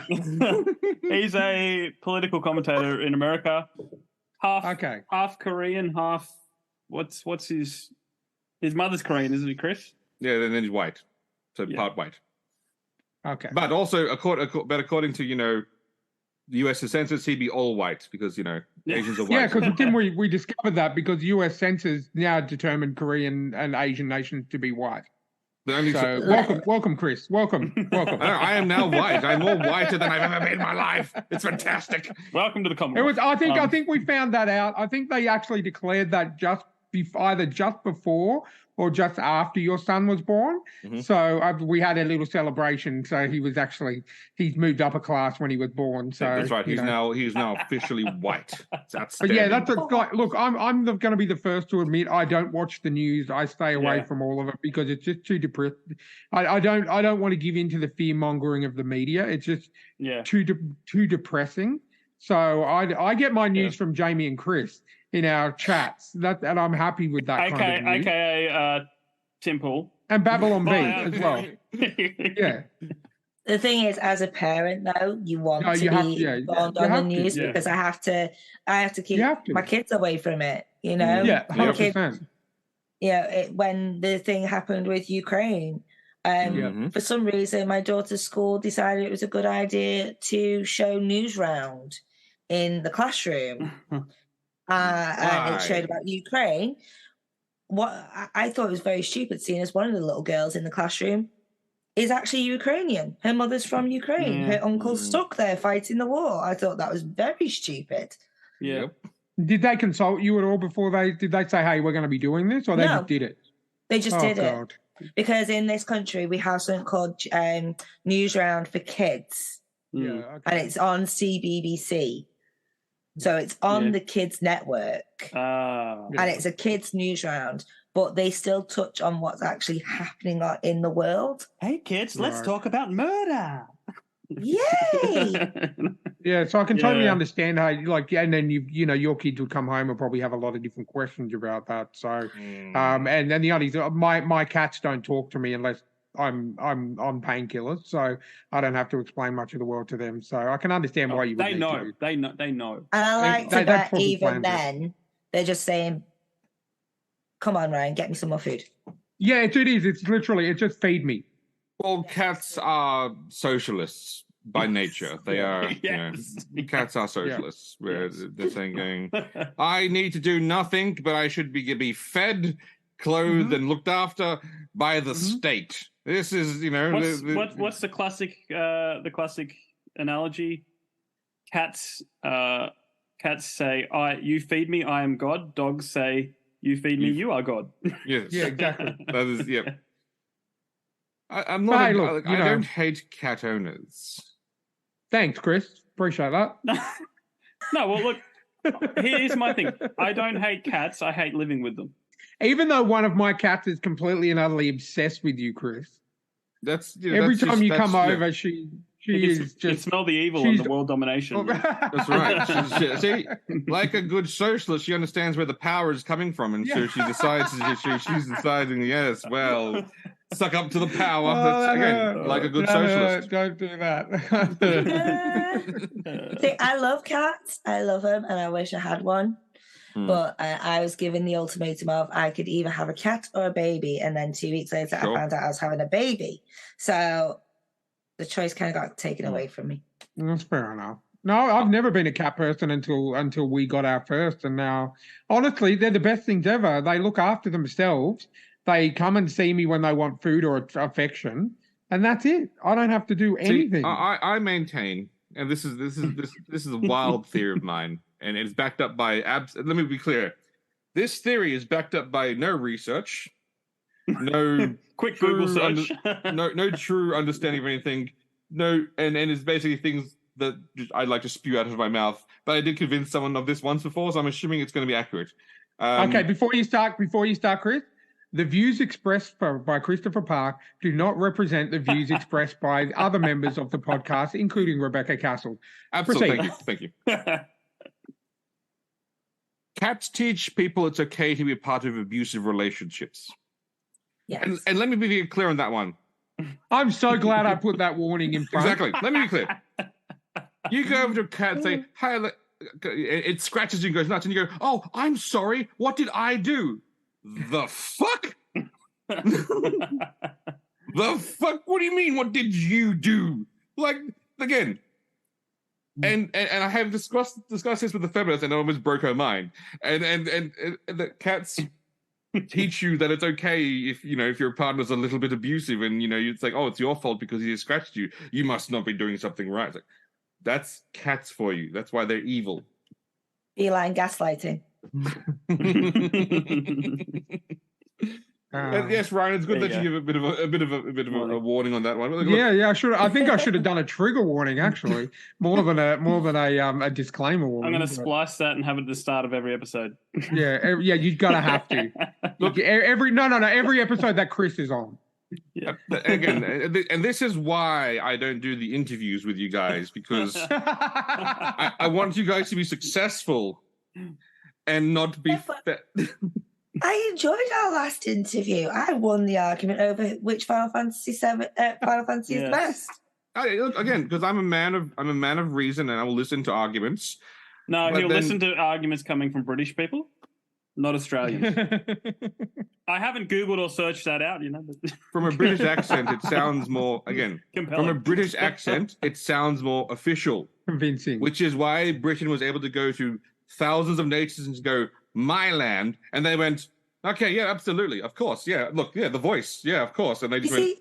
He's a political commentator in America. Half Korean, half what's his mother's Korean, isn't he, Chris? Yeah, and then he's white, so part white. Okay, but also according to the U.S. census, he'd be all white because Asians are white. Yeah, because didn't we discovered that because U.S. census now determined Korean and Asian nations to be white. Welcome, Chris. Welcome. I am now white. I'm more whiter than I've ever been in my life. It's fantastic. Welcome to the Commonwealth. I think we found that out. I think they actually declared that either just before or just after your son was born. Mm-hmm. So we had a little celebration. So he's moved up a class when he was born. So that's right. He's now officially white. That's but yeah, look, I'm going to be the first to admit I don't watch the news. I stay away from all of it because it's just too depressing. I don't want to give in to the fear mongering of the media. It's just too depressing. So I get my news from Jamie and Chris in our chats, and I'm happy with that kind of news. AKA Tim Pool. And Babylon B as well. Yeah. The thing is, as a parent, though, you want to be involved on the news because I have to keep my kids away from it, Yeah, 100%. When the thing happened with Ukraine, for some reason, my daughter's school decided it was a good idea to show news round in the classroom. And it showed about Ukraine. What I thought was very stupid, seeing as one of the little girls in the classroom is actually Ukrainian. Her mother's from Ukraine. Her uncle's stuck there fighting the war. I thought that was very stupid. Yeah. Did they consult you at all before did they say, hey, we're going to be doing this, or they just did it? They just did it. Because in this country, we have something called News Round for Kids. Yeah, okay. And it's on CBBC. So it's on the kids' network, and it's a kids' news round, but they still touch on what's actually happening in the world. Hey, kids, let's talk about murder. Yay! Yeah, so I can totally understand how, and then your kids would come home and probably have a lot of different questions about that. So, and then the only my cats don't talk to me unless I'm on painkillers, so I don't have to explain much of the world to them. So I can understand why you would They know. And I like to bet even then they're just saying, "Come on, Ryan, get me some more food." Yeah, it is. It's literally, it just feed me. Well, cats are socialists by nature. They are. Cats are socialists. Where they're saying, "I need to do nothing, but I should be fed, clothed, and looked after by the state." This is, what's the classic analogy? Cats say, "You feed me, I am God." Dogs say, "You feed me, you are God." Yes. Yeah, exactly. That is, I'm not. I don't hate cat owners. Thanks, Chris. Appreciate that. No, well, look. Here's my thing. I don't hate cats. I hate living with them. Even though one of my cats is completely and utterly obsessed with you, Chris. Every time you come over, she is just. You can smell the evil and the world domination. That's right. See, like a good socialist, she understands where the power is coming from, and so she decides. She's deciding, yes, well, suck up to the power. That's, again, like a good socialist. No, don't do that. See, I love cats. I love them, and I wish I had one. But I was given the ultimatum of I could either have a cat or a baby, and then 2 weeks later I found out I was having a baby. So the choice kind of got taken away from me. That's fair enough. No, I've never been a cat person until we got our first, and now honestly, they're the best things ever. They look after themselves. They come and see me when they want food or affection, and that's it. I don't have to do anything. I maintain, and this is a wild theory of mine. And it's backed up by let me be clear. This theory is backed up by no research, no Quick true Google search. no true understanding of anything. No, and it's basically things that I'd like to spew out of my mouth. But I did convince someone of this once before, so I'm assuming it's going to be accurate. Okay, before you start, Chris, the views expressed by Christopher Park do not represent the views expressed by other members of the podcast, including Rebecca Cassells. Absolutely, thank you. Cats teach people it's okay to be a part of abusive relationships. Yes. And let me be clear on that one. I'm so glad I put that warning in front. Exactly. Let me be clear. You go over to a cat and say, "Hi," it scratches you and goes nuts, and you go, "Oh, I'm sorry. What did I do?" The fuck? The fuck? What do you mean? What did you do? Like, again. And I have discussed this with the feminist, and I almost broke her mind. And the cats teach you that it's okay if your partner's a little bit abusive, and it's like, oh, it's your fault because he scratched you. You must not be doing something right. It's like, that's cats for you. That's why they're evil. Feline gaslighting. Yes, Ryan, it's good that you give a bit of a warning on that one. Look, yeah, I think I should have done a trigger warning, actually, more than a disclaimer warning. I'm going to splice that and have it at the start of every episode. Yeah, you've got to have to. Look, every episode that Chris is on. Yeah. Again, and this is why I don't do the interviews with you guys, because I want you guys to be successful and not be. I enjoyed our last interview. I won the argument over which Final Fantasy is the best. Again, because I'm a man of reason, and I will listen to arguments. No, he'll listen to arguments coming from British people, not Australians. I haven't Googled or searched that out, From a British accent, it sounds more compelling. From a British accent, it sounds more official, convincing. Which is why Britain was able to go to thousands of nations and go, "My land," and they went, "Okay, yeah, absolutely, of course, yeah, look, yeah, the voice, yeah, of course," and they just went.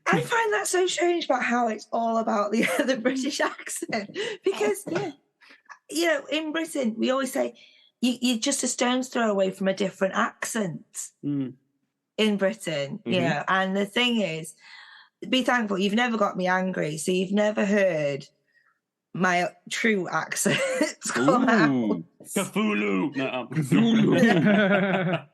I find that so strange about how it's all about the British accent, because in Britain we always say you're just a stone's throw away from a different accent in Britain, and the thing is, be thankful you've never got me angry, so you've never heard my true accent come out. Cthulhu. No, Cthulhu.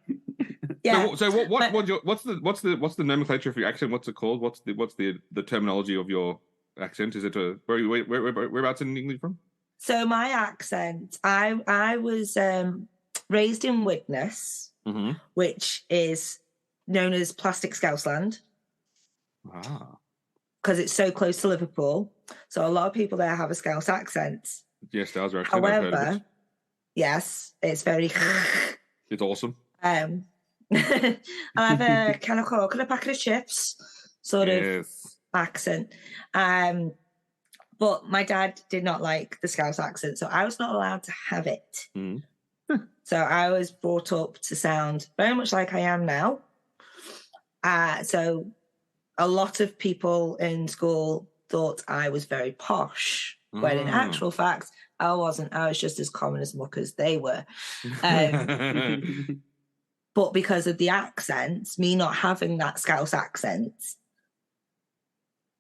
Yeah. So what's the nomenclature for your accent? What's it called? What's the terminology of your accent? Is it whereabouts in England from? So my accent, I was raised in Widnes, which is known as Plastic Scousland. Ah. Because it's so close to Liverpool. So a lot of people there have a Scouse accent. Yes, that was our accent. However, yes, it's very... It's awesome. I have a can of packet of chips sort of accent. But my dad did not like the Scouse accent, so I was not allowed to have it. So I was brought up to sound very much like I am now. So a lot of people in school thought I was very posh, when in actual fact, I wasn't. I was just as common as muck as they were. But because of the accents, me not having that Scouse accent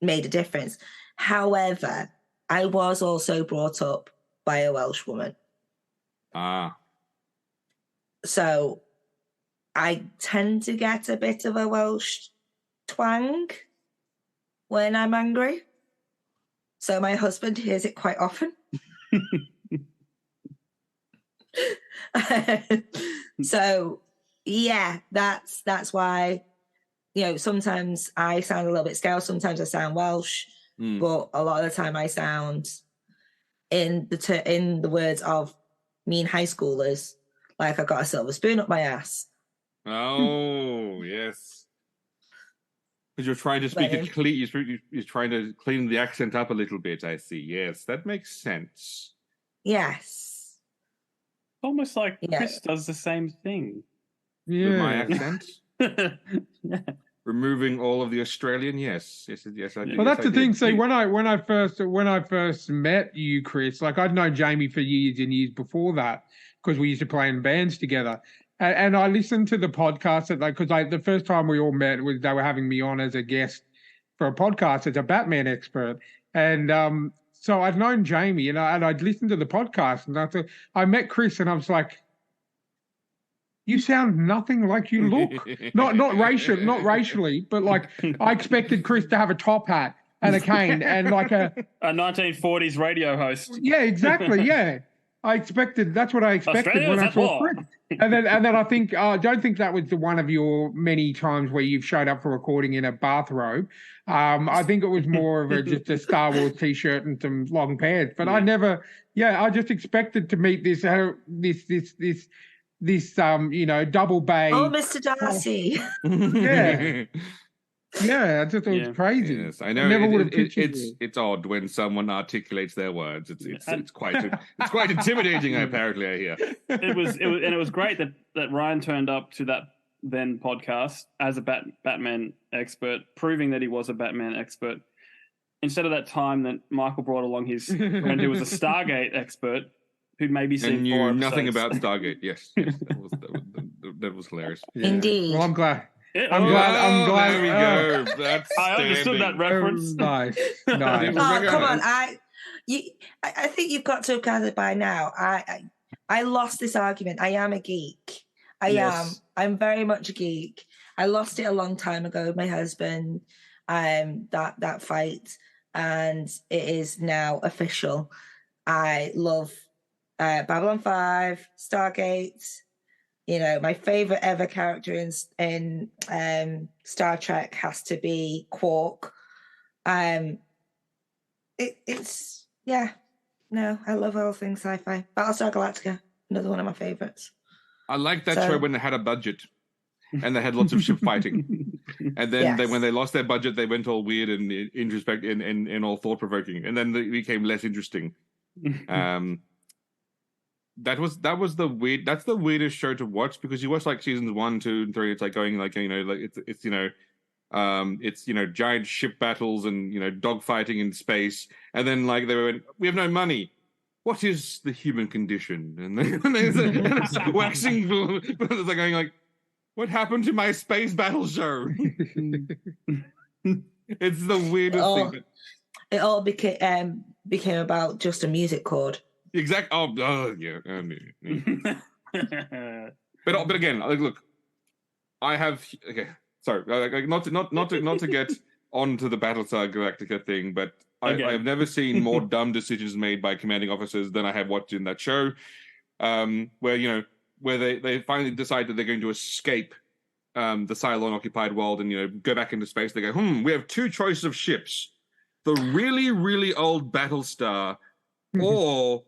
made a difference. However, I was also brought up by a Welsh woman. So I tend to get a bit of a Welsh twang when I'm angry. So my husband hears it quite often. So yeah, that's why, sometimes I sound a little bit Scouse, sometimes I sound Welsh, but a lot of the time I sound, in the words of me in high schoolers, like I got a silver spoon up my ass. Oh, yes. Because you're trying to speak it clean. You're trying to clean the accent up a little bit, I see. Yes, that makes sense. Yes. Almost like Chris does the same thing. Yeah. With my accent? Removing all of the Australian, yes, I do. Well, that's the thing. See, when I first met you, Chris, like I'd known Jamie for years and years before that, because we used to play in bands together. And I listened to the podcast because the first time we all met was they were having me on as a guest for a podcast as a Batman expert, and so I'd known Jamie, and I'd listened to the podcast, and I thought I met Chris, and I was like, "You sound nothing like you look." not racially, but like I expected Chris to have a top hat and a cane and like a 1940s radio host. Yeah, exactly. Yeah, that's what I expected when I saw Chris. And then I think I don't think that was one of your many times where you've showed up for recording in a bathrobe. I think it was more of just a Star Wars T-shirt and some long pants. But I never. Yeah, I just expected to meet this double bay. Oh, Mr. Darcy. Yeah. Yeah, I just thought it was crazy. Yes, I know. I never would have pictured it's odd when someone articulates their words. It's quite intimidating. Apparently, I hear. It was great that Ryan turned up to that then podcast as a Batman expert, proving that he was a Batman expert. Instead of that time that Michael brought along his friend who was a Stargate expert, who'd maybe seen and knew 4 episodes. nothing about Stargate. Yes, that was hilarious. Yeah. Indeed. Well, I'm glad. I'm glad. There we go. That's I understood that reference. Nice. Oh, come on! I think you've got to have gathered by now. I lost this argument. I am a geek. I'm very much a geek. I lost it a long time ago with my husband. That fight, and it is now official. I love Babylon 5, Stargate. You know, my favorite ever character in Star Trek has to be Quark. I love all things sci-fi. Battlestar Galactica, another one of my favorites. I like that show when they had a budget and they had lots of ship fighting, and then when they lost their budget, they went all weird and introspective and all thought-provoking, and then they became less interesting. That's the weirdest show to watch, because you watch like seasons 1, 2, and 3. It's like going like it's giant ship battles and dogfighting in space, and then like they went, we have no money. What is the human condition? And it's waxing. It's like going like, what happened to my space battle show? It's the weirdest thing. It all became about just a music chord. Exactly. Oh, yeah. But again, look, I have. Okay, sorry. Not to get onto the Battlestar Galactica thing, but I have never seen more dumb decisions made by commanding officers than I have watched in that show. Where they finally decide that they're going to escape the Cylon occupied world and go back into space. They go, we have 2 choices of ships: the really, really old Battlestar, or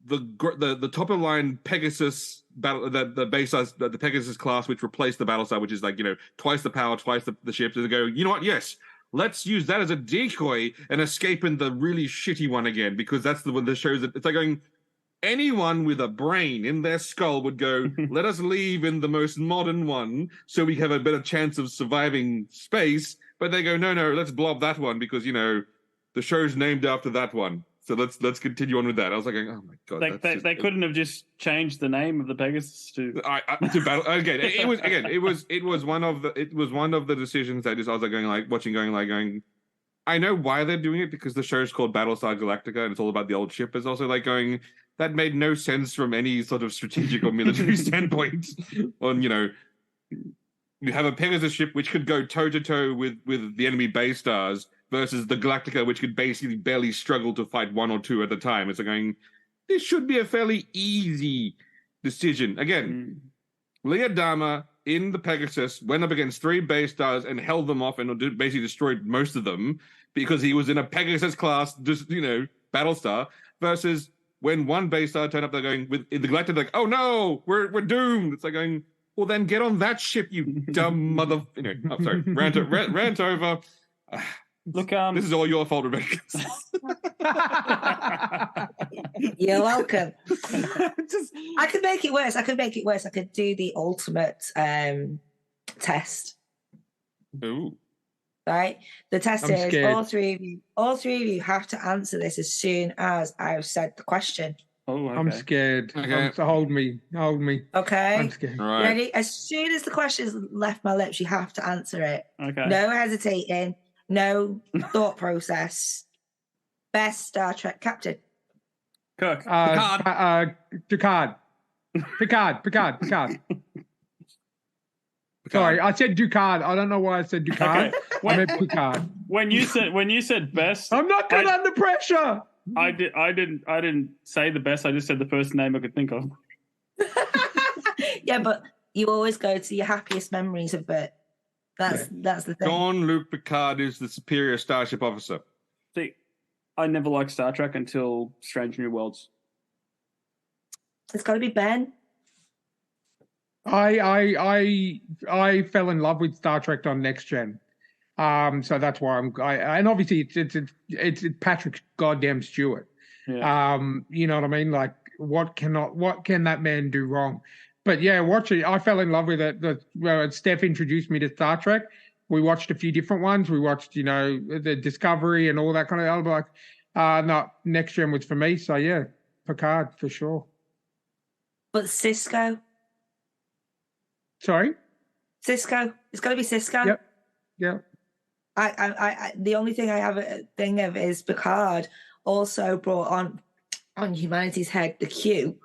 the top of the line Pegasus battle, the base size, the Pegasus class, which replaced the Battlestar, which is like twice the power, twice the ships. And they go, you know what? Yes, let's use that as a decoy and escape in the really shitty one again, because that's the one that shows that it's like going. Anyone with a brain in their skull would go, let us leave in the most modern one so we have a better chance of surviving space. But they go, no, let's blob that one because the show's named after that one. So let's continue on with that. I was like, oh my god, they couldn't have just changed the name of the Pegasus to battle. Again, it was one of the decisions that I was like going. I know why they're doing it, because the show's called Battlestar Galactica and it's all about the old ship. It's also like going, that made no sense from any sort of strategic or military standpoint. On you have a Pegasus ship which could go toe to toe with the enemy base stars, versus the Galactica, which could basically barely struggle to fight 1 or 2 at a time. It's like going, this should be a fairly easy decision. Again, Leah Dahmer in the Pegasus went up against 3 base stars and held them off and basically destroyed most of them because he was in a Pegasus class, Battlestar, versus when 1 base star turned up, they're going with the Galactic, like, oh no, we're doomed. It's like going, well then get on that ship, you dumb mother. I'm sorry, rant over. Look, this is all your fault, Rebecca. You're welcome. I could make it worse. I could do the ultimate test. Ooh. Right? The test I'm is scared. all three of you have to answer this as soon as I've said the question. Oh, okay. I'm scared. Okay. So hold me. Okay. I'm scared. All right. Ready? As soon as the question's left my lips, you have to answer it. Okay. No hesitating, no thought process. Best Star Trek captain. Kirk. Picard. Sorry, I said Ducard. I don't know why I said Ducard. Okay. I meant Picard. When you said best, I'm not good under pressure. I didn't say the best. I just said the first name I could think of. Yeah, but you always go to your happiest memories of it. That's the thing. Jean-Luc Picard is the superior starship officer. See, I never liked Star Trek until Strange New Worlds. It's got to be Ben. I fell in love with Star Trek on Next Gen, so that's why and obviously it's Patrick goddamn Stewart. Yeah. You know what I mean? Like, what can that man do wrong? But yeah, watch it. I fell in love with it. Steph introduced me to Star Trek. We watched a few different ones. We watched, the Discovery and all that kind of. I was like, no, Next Gen was for me. So yeah, Picard for sure. But Cisco. Sorry? Cisco. It's got to be Cisco. Yep. I the only thing I have a thing of is Picard also brought on humanity's head the Q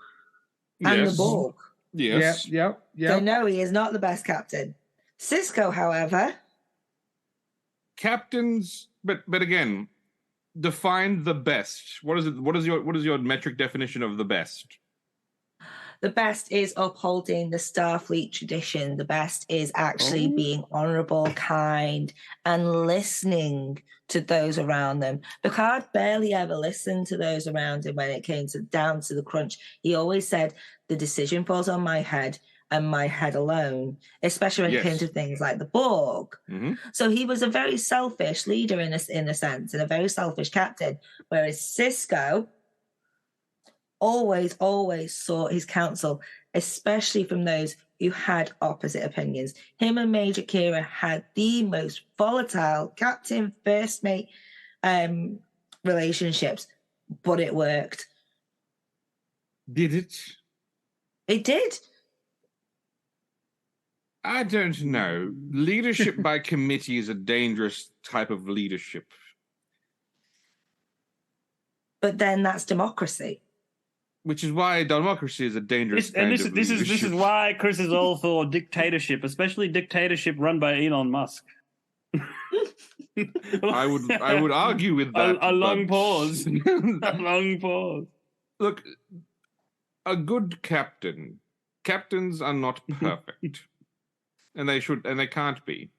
and the Borg. Yes. Yep. So no, he is not the best captain. Cisco, however. Captains, but again, define the best. What is it? What is your metric definition of the best? The best is upholding the Starfleet tradition. The best is actually being honourable, kind, and listening to those around them. Picard barely ever listened to those around him when it came down to the crunch. He always said, the decision falls on my head and my head alone, especially when it came to things like the Borg. Mm-hmm. So he was a very selfish leader in a sense, and a very selfish captain, whereas Cisco always sought his counsel, especially from those who had opposite opinions. Him and Major Kira had the most volatile captain first mate relationships, but it worked. Did it? It did. I don't know. Leadership by committee is a dangerous type of leadership. But then that's democracy. Which is why democracy is a dangerous kind of leadership. This is why Chris is all for dictatorship, especially dictatorship run by Elon Musk. I would argue with that. A long pause. A long pause. Look, a good captains are not perfect. And they can't be.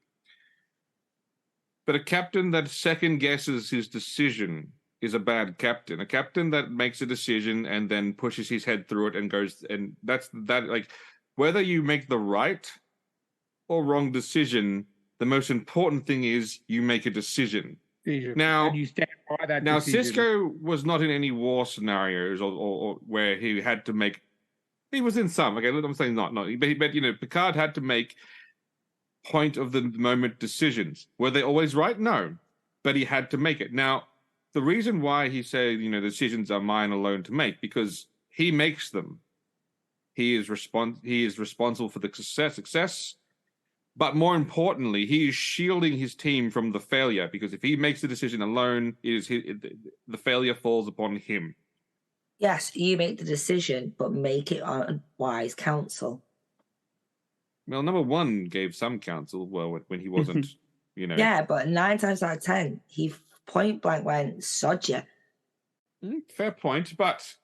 But a captain that second guesses his decision is a bad captain. A captain that makes a decision and then pushes his head through it and goes, and that's like, whether you make the right or wrong decision, the most important thing is you make a decision. Now, and you stand by that now decision. Cisco was not in any war scenarios or where he had to make. He was in some. Okay, I'm saying not. But Picard had to make point of the moment decisions. Were they always right? No, but he had to make it. Now, the reason why he said, decisions are mine alone to make, because he makes them. He is responsible for the success, but more importantly, he is shielding his team from the failure, because if he makes the decision alone, the failure falls upon him. Yes, you make the decision, but make it on wise counsel. Well, number one gave some counsel, when he wasn't, Yeah, but 9 times out of 10, he point blank went, sod ya. Fair point, but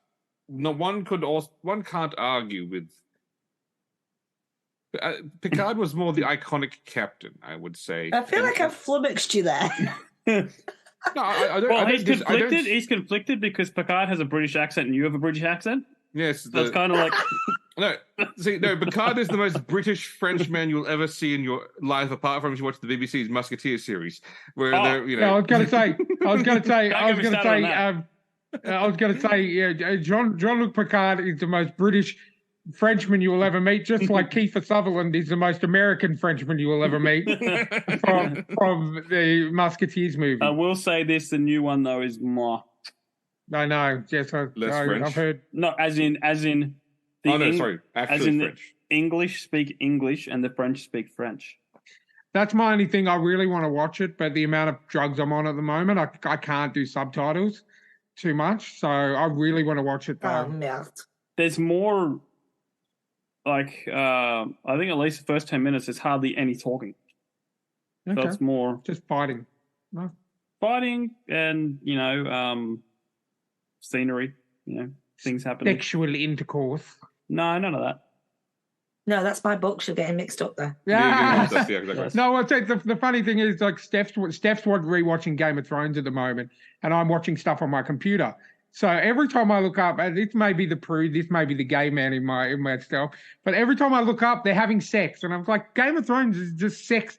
no one can't argue with. Picard was more the iconic captain, I would say. I feel like I've flummoxed you there. No, I don't. Well, I he's don't, conflicted. He's conflicted because Picard has a British accent and you have a British accent. Yes, so it's kind of like. No, Picard is the most British Frenchman you'll ever see in your life, apart from if you watch the BBC's Musketeer series, where they're, I was going to say, Jean-Luc Picard is the most British Frenchman you will ever meet, just like Kiefer Sutherland is the most American Frenchman you will ever meet from the Musketeers movie. I will say this: the new one though is more. I know. Yes, Less French? I've heard. No, as in the sorry. as Actually in French. the English speak English and the French speak French. That's my only thing. I really want to watch it, but the amount of drugs I'm on at the moment, I can't do subtitles too much. So I really want to watch it though. Oh, merde. There's more. Like I think at least the first 10 minutes, there's hardly any talking. Okay. So it's more Just fighting. No. fighting and scenery. Things happening. Sexual intercourse. No, none of that. No, that's my books. You're getting mixed up there. Yeah. Exactly. No, I'll tell you, the funny thing is, like, Steph's rewatching Game of Thrones at the moment, and I'm watching stuff on my computer. So every time I look up, and this may be the prude, this may be the gay man in myself, but every time I look up, they're having sex, and I'm like, Game of Thrones is just sex.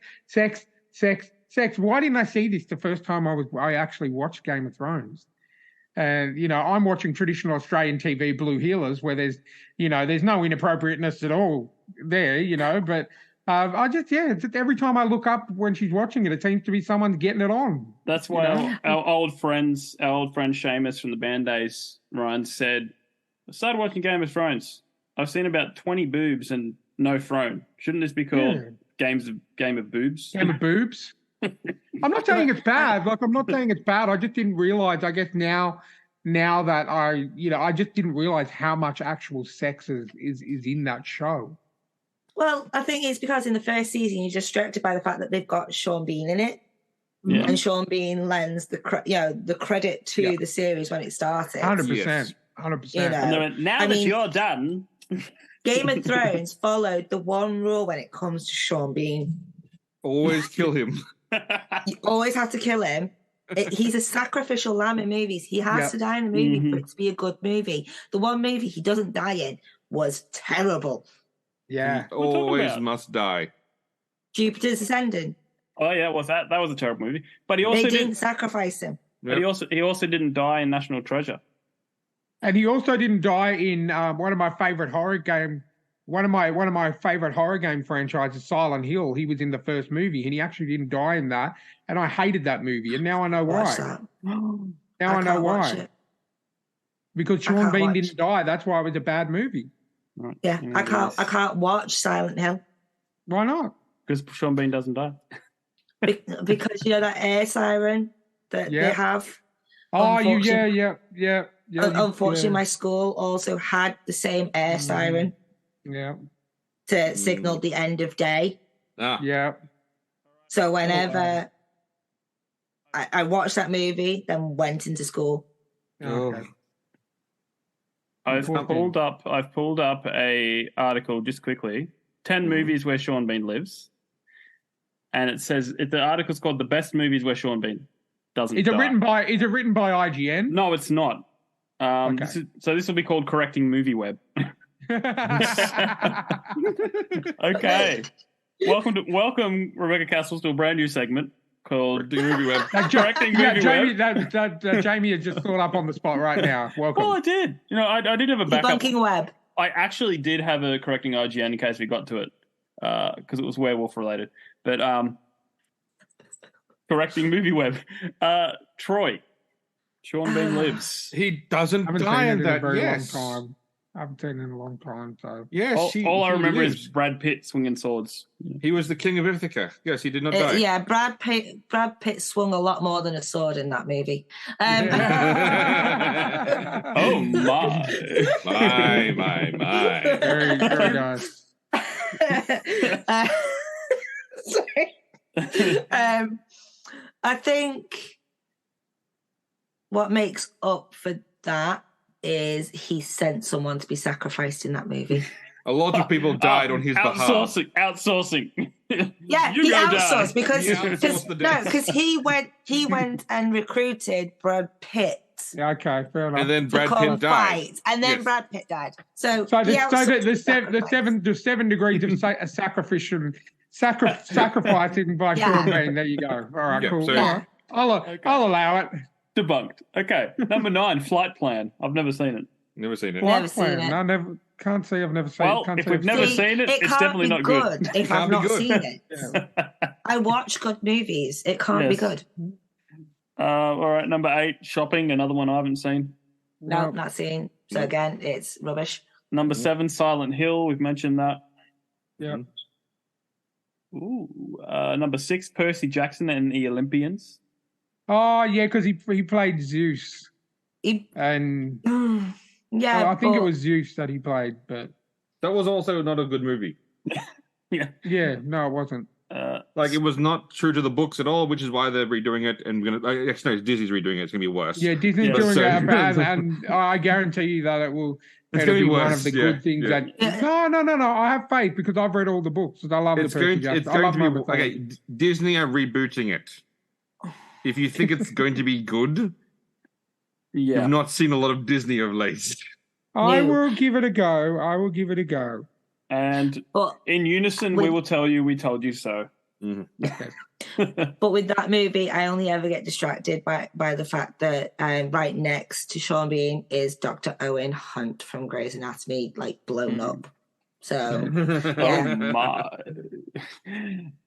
Why didn't I see this the first time I actually watched Game of Thrones? And I'm watching traditional Australian TV Blue Heelers, where there's no inappropriateness at all there, but just every time I look up when she's watching it, it seems to be someone's getting it on. That's why our old friend Seamus from the band days, Ryan, said, I started watching Game of Thrones. I've seen about 20 boobs and no throne. Shouldn't this be called Game of Boobs? Game of Boobs? I'm not saying it's bad. Like, I'm not saying it's bad. I just didn't realize, I guess now that I just didn't realize how much actual sex is in that show. Well, I think it's because in the first season you're distracted by the fact that they've got Sean Bean in it, and Sean Bean lends the credit to the series when it started. 100%. 100%. And they went, now that you're done. Game of Thrones followed the one rule when it comes to Sean Bean: always kill him. You always have to kill him. He's a sacrificial lamb in movies. He has to die in the movie for it to be a good movie. The one movie he doesn't die in was terrible. Yeah. Always must die. Jupiter's Ascending. Oh yeah, that was a terrible movie. But he also didn't sacrifice him. But he also didn't die in National Treasure. And he also didn't die in one of my favorite horror game franchises, Silent Hill. He was in the first movie, and he actually didn't die in that. And I hated that movie, and now I know why. Now I know why. Because Sean Bean didn't die. That's why it was a bad movie. Right. Yeah, I can't watch Silent Hill. Why not? Because Sean Bean doesn't die. Because that air siren that they have. Oh, yeah. Unfortunately, my school also had the same air siren. Yeah. To signal the end of day. Yeah. So whenever I watched that movie, then went into school. Okay. I've pulled up a article just quickly. 10 movies where Sean Bean lives. And it says the article's called "The Best Movies Where Sean Bean Doesn't Die." Is it written by IGN? No, it's not. Okay. This will be called Correcting Movie Web. Okay. Welcome, Rebecca Cassells, to a brand new segment called the Movie Web. Correcting Movie Web. Jamie has just thought up on the spot right now. Welcome. Well, I did. I did have a backup. Debunking Web. I actually did have a Correcting IGN in case we got to it, because it was werewolf related. But Correcting Movie Web. Troy. Sean Bean lives. He doesn't die in that. Yes. Long time. I haven't seen it in a long time. So yes, all I remember is Brad Pitt swinging swords. He was the king of Ithaca. Yes, he did not die. Yeah, Brad Pitt swung a lot more than a sword in that movie. Oh my! My! Very, very nice. Sorry. I think what makes up for that is he sent someone to be sacrificed in that movie. A lot of people died on his behalf. Outsourcing. Yeah, he outsourced because he went and recruited Brad Pitt. Yeah, okay, fair enough. And then Brad Pitt died. And then Brad Pitt died. So the 7 degrees of sacrificing by Sean Bean. There you go. All right, cool. So, yeah. I'll allow it. Debunked. Okay. Number 9, Flight Plan. I've never seen it. Never seen it. Never seen it. I can't say I've never seen it. Well, if we've never seen it, it's definitely not good. If I've not seen it. Yeah. I watch good movies. It can't be good. All right, number 8, Shopping. Another one I haven't seen. No, Nope. not seen. So Nope. again, it's rubbish. Number 7, Silent Hill. We've mentioned that. Yeah. Ooh. Number 6, Percy Jackson and the Olympians. Oh yeah, because he played Zeus, He, and yeah, I think it but- was Zeus that he played, but That was also not a good movie. Yeah. yeah, no, it wasn't. Like, it was not true to the books at all, which is why they're redoing it. And actually, no, Disney's redoing it. It's gonna be worse. Yeah, Disney's Yeah. doing So- that, and I guarantee you that it'll It's it'll gonna be one worse, of the yeah, good things yeah. that. No. I have faith because I've read all the books. I love It's the Percy going. Jackson. It's I going love to be number okay. Disney are rebooting it. If you think it's going to be good, Yeah. you've not seen a lot of Disney of late. I No. will give it a go. I will give it a go. And But in unison, we will tell you we told you so. but with that movie, I only ever get distracted by the fact that right next to Sean Bean is Dr. Owen Hunt from Grey's Anatomy, like blown up. So Oh my.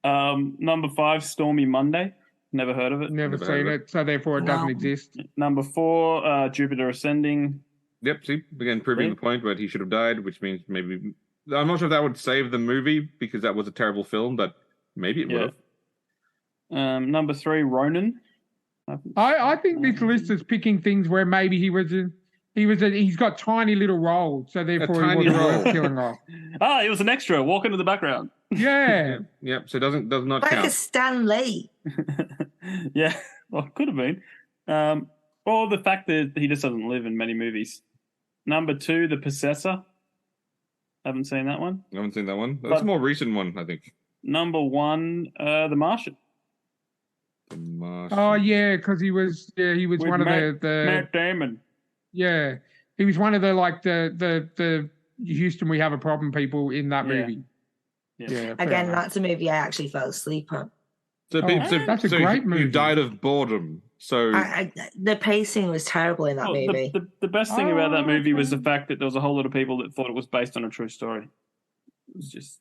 Number 5, Stormy Monday. Never heard of it. Never Never heard seen of it, so therefore it doesn't No. exist. Number 4, Jupiter Ascending. Yep. See, again, proving the point where he should have died, which means maybe I'm not sure if that would save the movie because that was a terrible film, but maybe it would have. Number 3, Ronin. I think this list is picking things where maybe he's got tiny little roles, so therefore he tiny wasn't role. worth killing off. He was an extra walking to the background. Yeah. Yep. So it does not like a count. Stan Lee. Yeah, well, it could have been. Or the fact that he just doesn't live in many movies. Number 2, The Possessor. Haven't seen that one. I haven't seen that one. That's a more recent one, I think. Number 1, The Martian. The Martian. Oh yeah, because he was With one of the Matt Damon. yeah, he was one of the Houston we have a problem people in that Yeah. movie. Yeah. Yeah, fair Again, enough. that's a movie I actually fell asleep on. So, that's a great movie. You died of boredom. So The pacing was terrible in that Well, movie. the best thing about that Oh, movie was the okay. fact that there was a whole lot of people that thought it was based on a true story. It was just.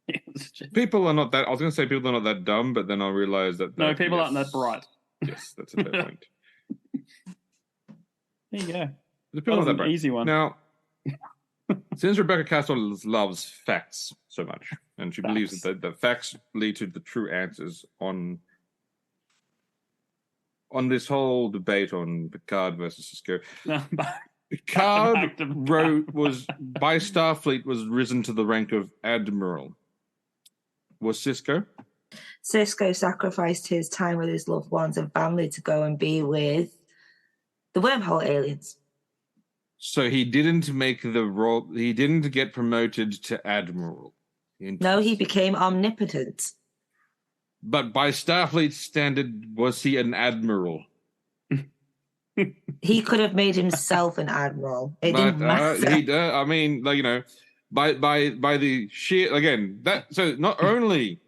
It was just people are not that. I was going to say people are not that dumb, but then I realized that. no, people aren't that bright. Yes, that's a fair point. There you go. The That people are was not an that bright. easy one. Now, since Rebecca Cassells loves facts so much, and she believes that the facts lead to the true answers on this whole debate on Picard versus Cisco, No, Picard back to by Starfleet was risen to the rank of admiral. Was Cisco? Cisco sacrificed his time with his loved ones and family to go and be with the wormhole aliens. So he didn't make the role. He didn't get promoted to admiral. No, he became omnipotent. But by Starfleet standard, was he an admiral? He could have made himself an admiral. It didn't matter. I mean, like, by the sheer again that. So not only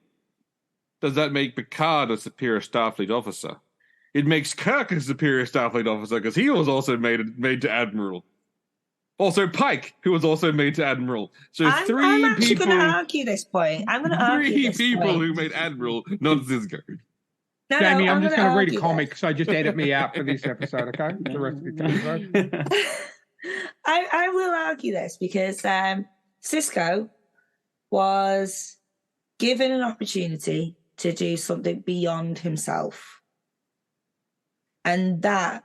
does that make Picard a superior Starfleet officer, it makes Kirk a superior Starfleet officer because he was also made to admiral. Also, Pike, who was also made to admiral. So I'm actually going to argue this point. I'm going to argue this people point. who made admiral, not Cisco. No, Jamie, I'm just going to read a argue comic, so just edit me out for this episode, okay? The rest of the episode. this. I will argue this because Cisco was given an opportunity to do something beyond himself. And that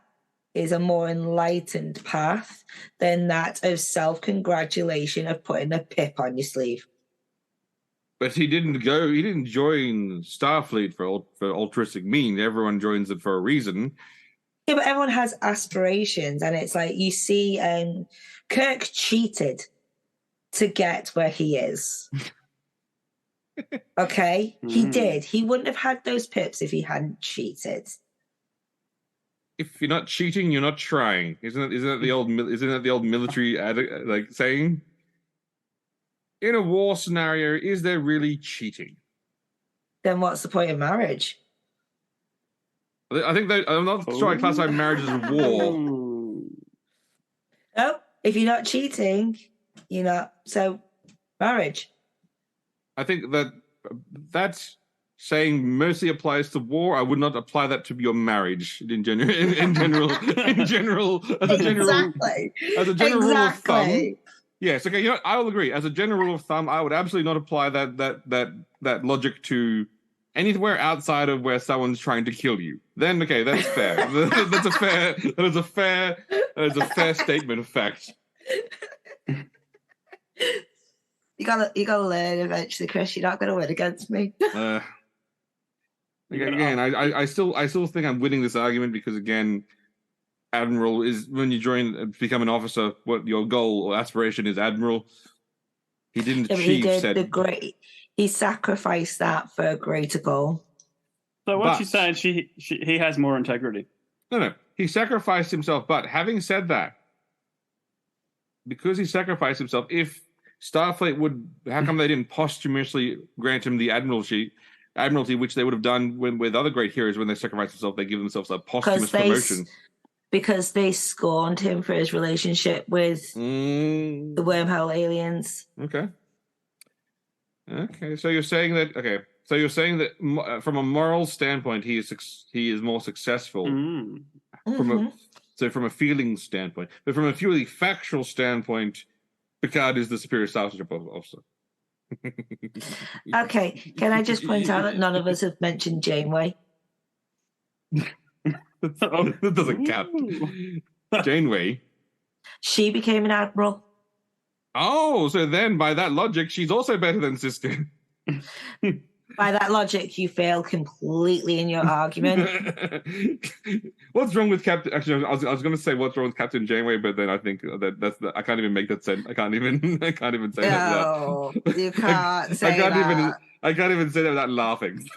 is a more enlightened path than that of self-congratulation of putting a pip on your sleeve. But he didn't join Starfleet for altruistic means. Everyone joins it for a reason. Yeah, but everyone has aspirations, and it's like you see Kirk cheated to get where he is. Okay? He did. He wouldn't have had those pips if he hadn't cheated. If you're not cheating, you're not trying. Isn't that the old military like saying? In a war scenario, is there really cheating? Then what's the point of marriage? I think that I'm not sure I classify marriage as a war. No, if you're not cheating, you're not. So, marriage. I think that's saying mercy applies to war, I would not apply that to your marriage in general. In general, as a general rule of thumb. Yes, okay. You know, I will agree. As a general rule of thumb, I would absolutely not apply that logic to anywhere outside of where someone's trying to kill you. Then, okay, that's fair. That is a fair statement of fact. You gotta learn eventually, Chris. You're not gonna win against me. Again, I still think I'm winning this argument because again, admiral is when you become an officer. What your goal or aspiration is, admiral. He didn't achieve He sacrificed that for a greater goal. So what she's saying, he has more integrity. No, he sacrificed himself. But having said that, because he sacrificed himself, if Starfleet how come they didn't posthumously grant him the admiralty, which they would have done with other great heroes when they sacrifice themselves, they give themselves a posthumous promotion. Because they scorned him for his relationship with the wormhole aliens. Okay. So you're saying that. Okay. So you're saying that from a moral standpoint, he is more successful. From a feeling standpoint, but from a purely factual standpoint, Picard is the superior Starship officer. Okay, can I just point out that none of us have mentioned Janeway? That doesn't count. Janeway. She became an admiral. Oh, so then by that logic, she's also better than Sister. By that logic, you fail completely in your argument. What's wrong with Captain? Actually, I was going to say what's wrong with Captain Janeway, but then I think I can't even make that sense. I can't even say that. No, you can't say that. I can't even say that without laughing.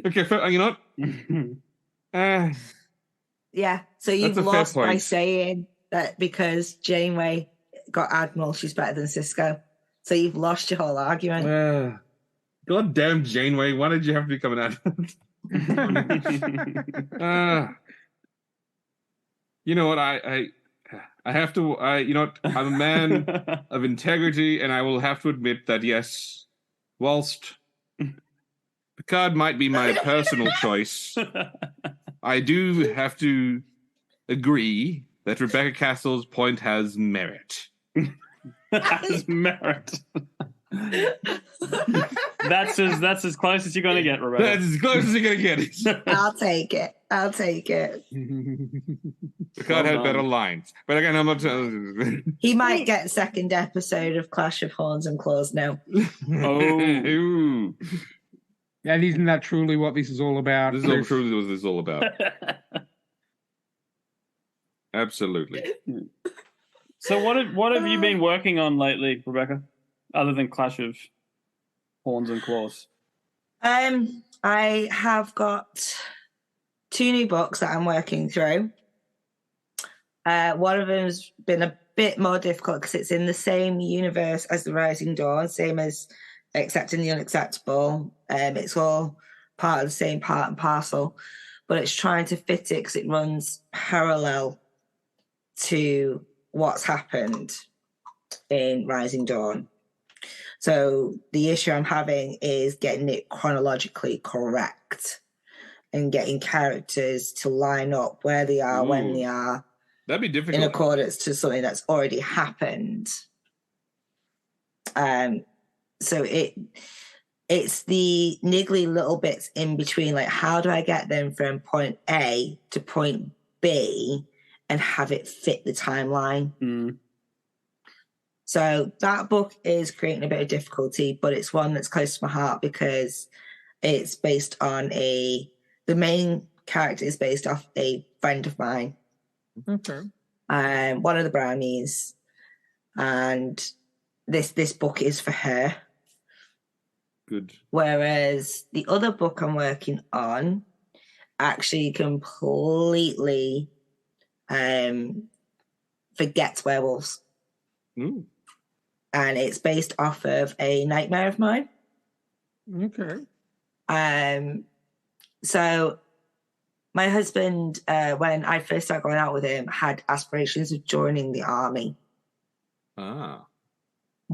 Okay, you know what? Yeah, so you've lost by saying that because Janeway got Admiral, she's better than Sisko. So you've lost your whole argument. God damn Janeway, why did you have to become an admiral? You know what? I have to. You know what? I'm a man of integrity, and I will have to admit that yes, whilst Picard might be my personal choice, I do have to agree that Rebecca Cassells' point has merit. Has merit. That's as close as you're going to get, Rebecca. That's as close as you're going to get. I'll take it. Picard had better lines. But again, I'm not... He might get second episode of Clash of Horns and Claws now. Oh. And isn't that truly what this is all about? This is truly what this is all about. Absolutely. So what have you been working on lately, Rebecca? Other than Clash of Horns and Claws? I have got 2 new books that I'm working through. One of them's been a bit more difficult because it's in the same universe as The Rising Dawn, same as Accepting the Unacceptable. It's all part of the same part and parcel, but it's trying to fit it because it runs parallel to what's happened in Rising Dawn. So the issue I'm having is getting it chronologically correct and getting characters to line up where they are, when they are. That'd be difficult. In accordance to something that's already happened. So it's the niggly little bits in between, like how do I get them from point A to point B and have it fit the timeline? So that book is creating a bit of difficulty, but it's one that's close to my heart because it's based on the main character is based off a friend of mine. Okay. One of the brownies. And this book is for her. Good. Whereas the other book I'm working on actually completely forgets werewolves. Ooh. And it's based off of a nightmare of mine. Okay. So my husband, when I first started going out with him, had aspirations of joining the army. Ah.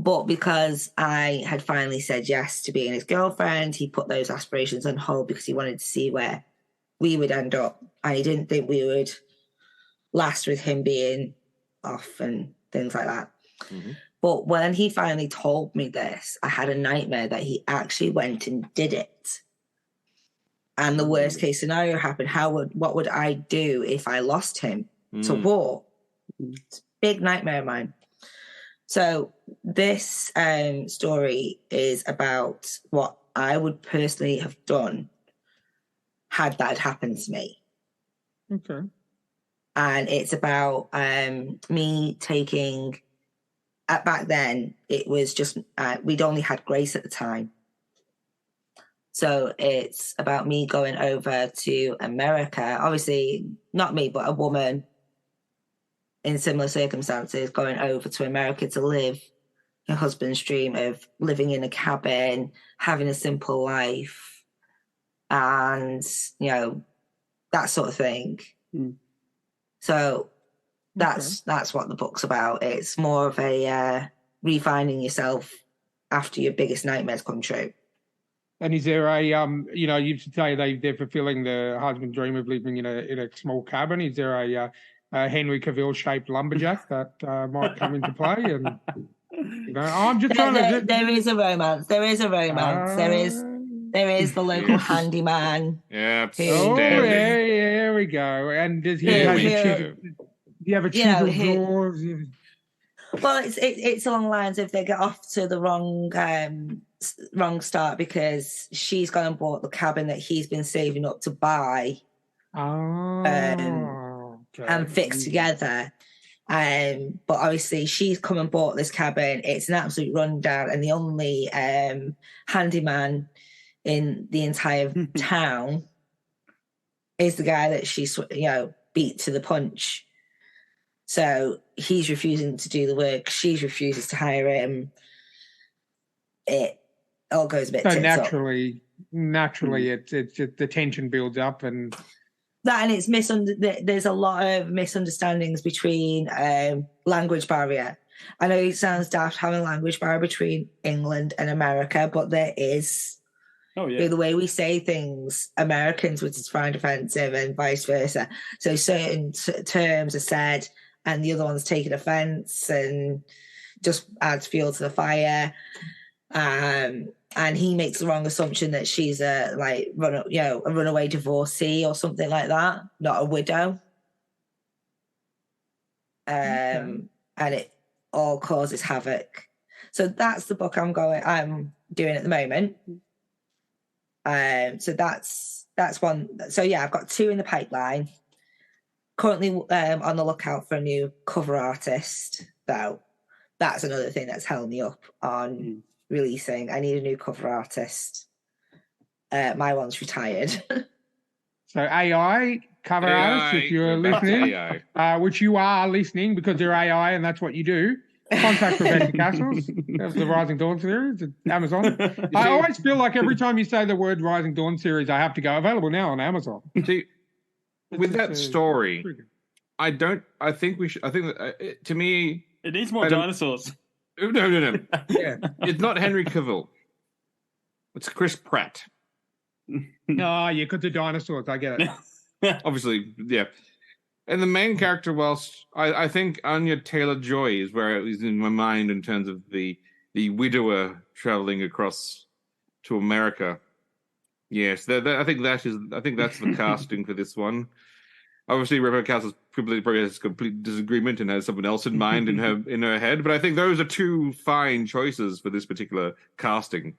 But because I had finally said yes to being his girlfriend, he put those aspirations on hold because he wanted to see where we would end up. And he didn't think we would last with him being off and things like that. Mhm. But when he finally told me this, I had a nightmare that he actually went and did it. And the worst case scenario happened. What would I do if I lost him to war? It's a big nightmare of mine. So this story is about what I would personally have done had that happened to me. Okay. And it's about me taking, back then, it was just, we'd only had Grace at the time. So it's about me going over to America. Obviously, not me, but a woman in similar circumstances going over to America to live her husband's dream of living in a cabin, having a simple life, and, that sort of thing. So that's what the book's about. It's more of a refinding yourself after your biggest nightmares come true. And is there a you should say they're fulfilling the husband's dream of living in a small cabin? Is there a Henry Cavill shaped lumberjack that might come into play? And I'm just trying to. There is a romance. There is a romance. There is the local handyman. Yeah. There we go. And does he have a chisel jaws? Well, it's along the lines of they get off to the wrong start because she's gone and bought the cabin that he's been saving up to buy and fix together. But obviously she's come and bought this cabin. It's an absolute rundown, and the only handyman in the entire town is the guy that she beat to the punch. So he's refusing to do the work. She refuses to hire him. It all goes a bit. So naturally, it's the tension builds up, and it's there's a lot of misunderstandings between language barrier. I know it sounds daft having a language barrier between England and America, but there is. Oh yeah. The way we say things, Americans would find offensive, and vice versa. So certain terms are said, and the other one's taken offence, and just adds fuel to the fire. And he makes the wrong assumption that she's a runaway divorcee or something like that, not a widow. And it all causes havoc. So that's the book I'm doing at the moment. So that's one. So yeah, I've got 2 in the pipeline. Currently on the lookout for a new cover artist, though. That's another thing that's held me up on releasing. I need a new cover artist. My one's retired. So AI cover artists, if you're listening, which you are listening because they're AI and that's what you do. Contact Rebecca Cassells of the Rising Dawn series at Amazon. I always feel like every time you say the word Rising Dawn series, I have to go available now on Amazon. See, with that story, I think that to me, it needs more dinosaurs. No. Yeah, it's not Henry Cavill. It's Chris Pratt. Yeah, because the dinosaurs. I get it. Obviously, yeah. And the main character, whilst I think Anya Taylor-Joy is where it is in my mind in terms of the widower traveling across to America. Yes, I think that's the casting for this one. Obviously, Rebecca Cassells probably has complete disagreement and has someone else in mind in her head. But I think those are 2 fine choices for this particular casting.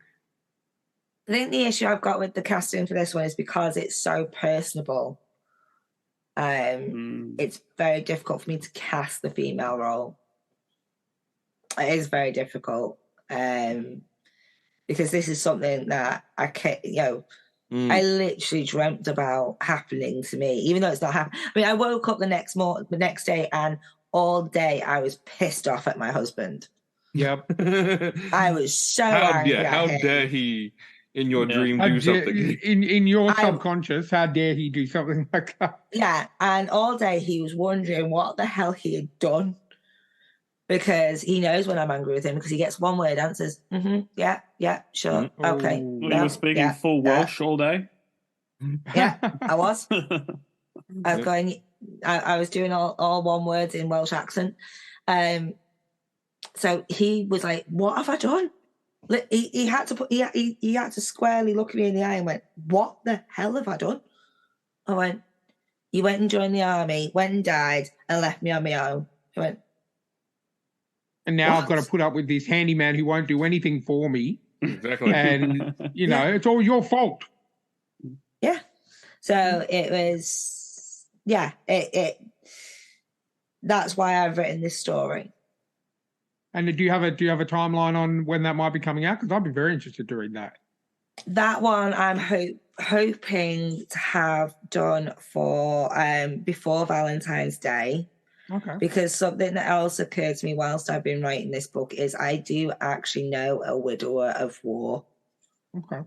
I think the issue I've got with the casting for this one is because it's so personable. It's very difficult for me to cast the female role. It is very difficult because this is something that I can't, I literally dreamt about happening to me, even though it's not happening. I mean, I woke up the next day, and all day I was pissed off at my husband. Yep. I was so angry. How dare he? In your dream, do something. In your subconscious, how dare he do something like that? Yeah, and all day he was wondering what the hell he had done. because he knows when I'm angry with him because he gets one word answers. Yeah, sure, okay. Oh. Well, you were speaking full Welsh all day. Yeah, I was. I was going. I was doing all one words in Welsh accent. So he was like, "What have I done?" He had to he had to squarely look at me in the eye and went, "What the hell have I done?" I went, "You went and joined the army, went and died, and left me on my own." He went, and now "What?" I've got to put up with this handyman who won't do anything for me. Exactly. And, Yeah. it's all your fault. Yeah. So it was, that's why I've written this story. And do you have a timeline on when that might be coming out? Because I'd be very interested to read that. That one I'm hoping to have done for before Valentine's Day. Okay. Because something that else occurred to me whilst I've been writing this book is I do actually know a widower of war. Okay.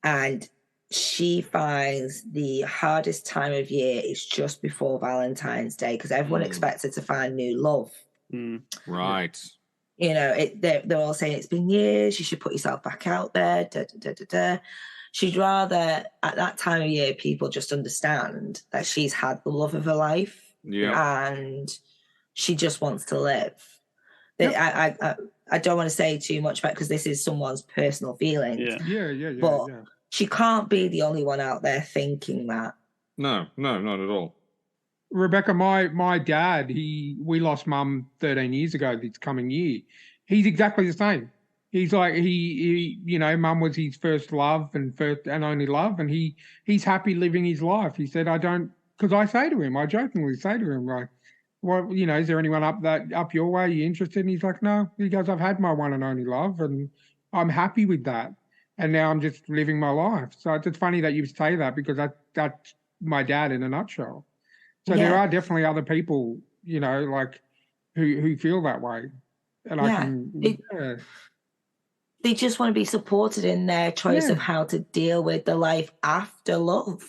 And she finds the hardest time of year is just before Valentine's Day because everyone expects her to find new love. Right. You know, they're all saying it's been years, you should put yourself back out there. She'd rather, at that time of year, people just understand that she's had the love of her life. Yeah. And she just wants to live. Yep. I don't want to say too much about because this is someone's personal feelings. Yeah. But she can't be the only one out there thinking that. No, not at all. Rebecca, my dad, we lost mum 13 years ago this coming year. He's exactly the same. He's like he mum was his first love and only love, and he's happy living his life. He said, because I say to him, I jokingly say to him, like, well, is there anyone up your way? Are you interested? And he's like, no. He goes, I've had my one and only love, and I'm happy with that. And now I'm just living my life. So it's funny that you say that because that's my dad in a nutshell. So there are definitely other people, like who feel that way. And they just want to be supported in their choice of how to deal with the life after love.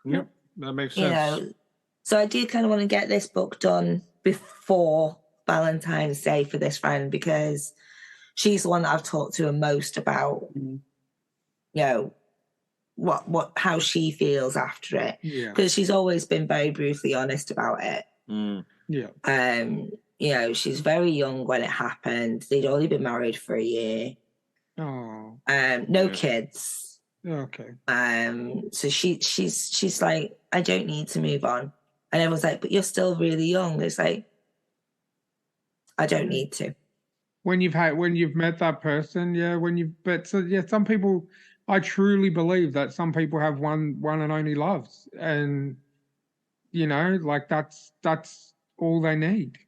Yep, that makes sense. So I do kind of want to get this book done before Valentine's Day for this friend because she's the one that I've talked to her most about, how she feels after it. Because she's always been very brutally honest about it. She's very young when it happened. They'd only been married for a year. No kids. Okay. So she's like, I don't need to move on. And everyone's like, but you're still really young. It's like, I don't need to. When you've met that person, some people, I truly believe that some people have one and only loves, and like that's all they need.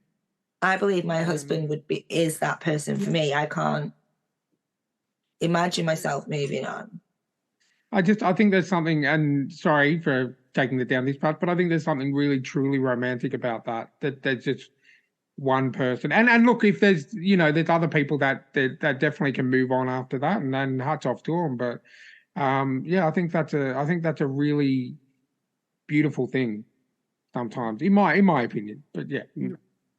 I believe my husband is that person for me. I can't imagine myself moving on. I think there's something, and sorry for taking it down this path, but I think there's something really truly romantic about that there's just one person. And look, if there's there's other people that definitely can move on after that, and then hats off to them. But I think that's a really beautiful thing sometimes, in my opinion. But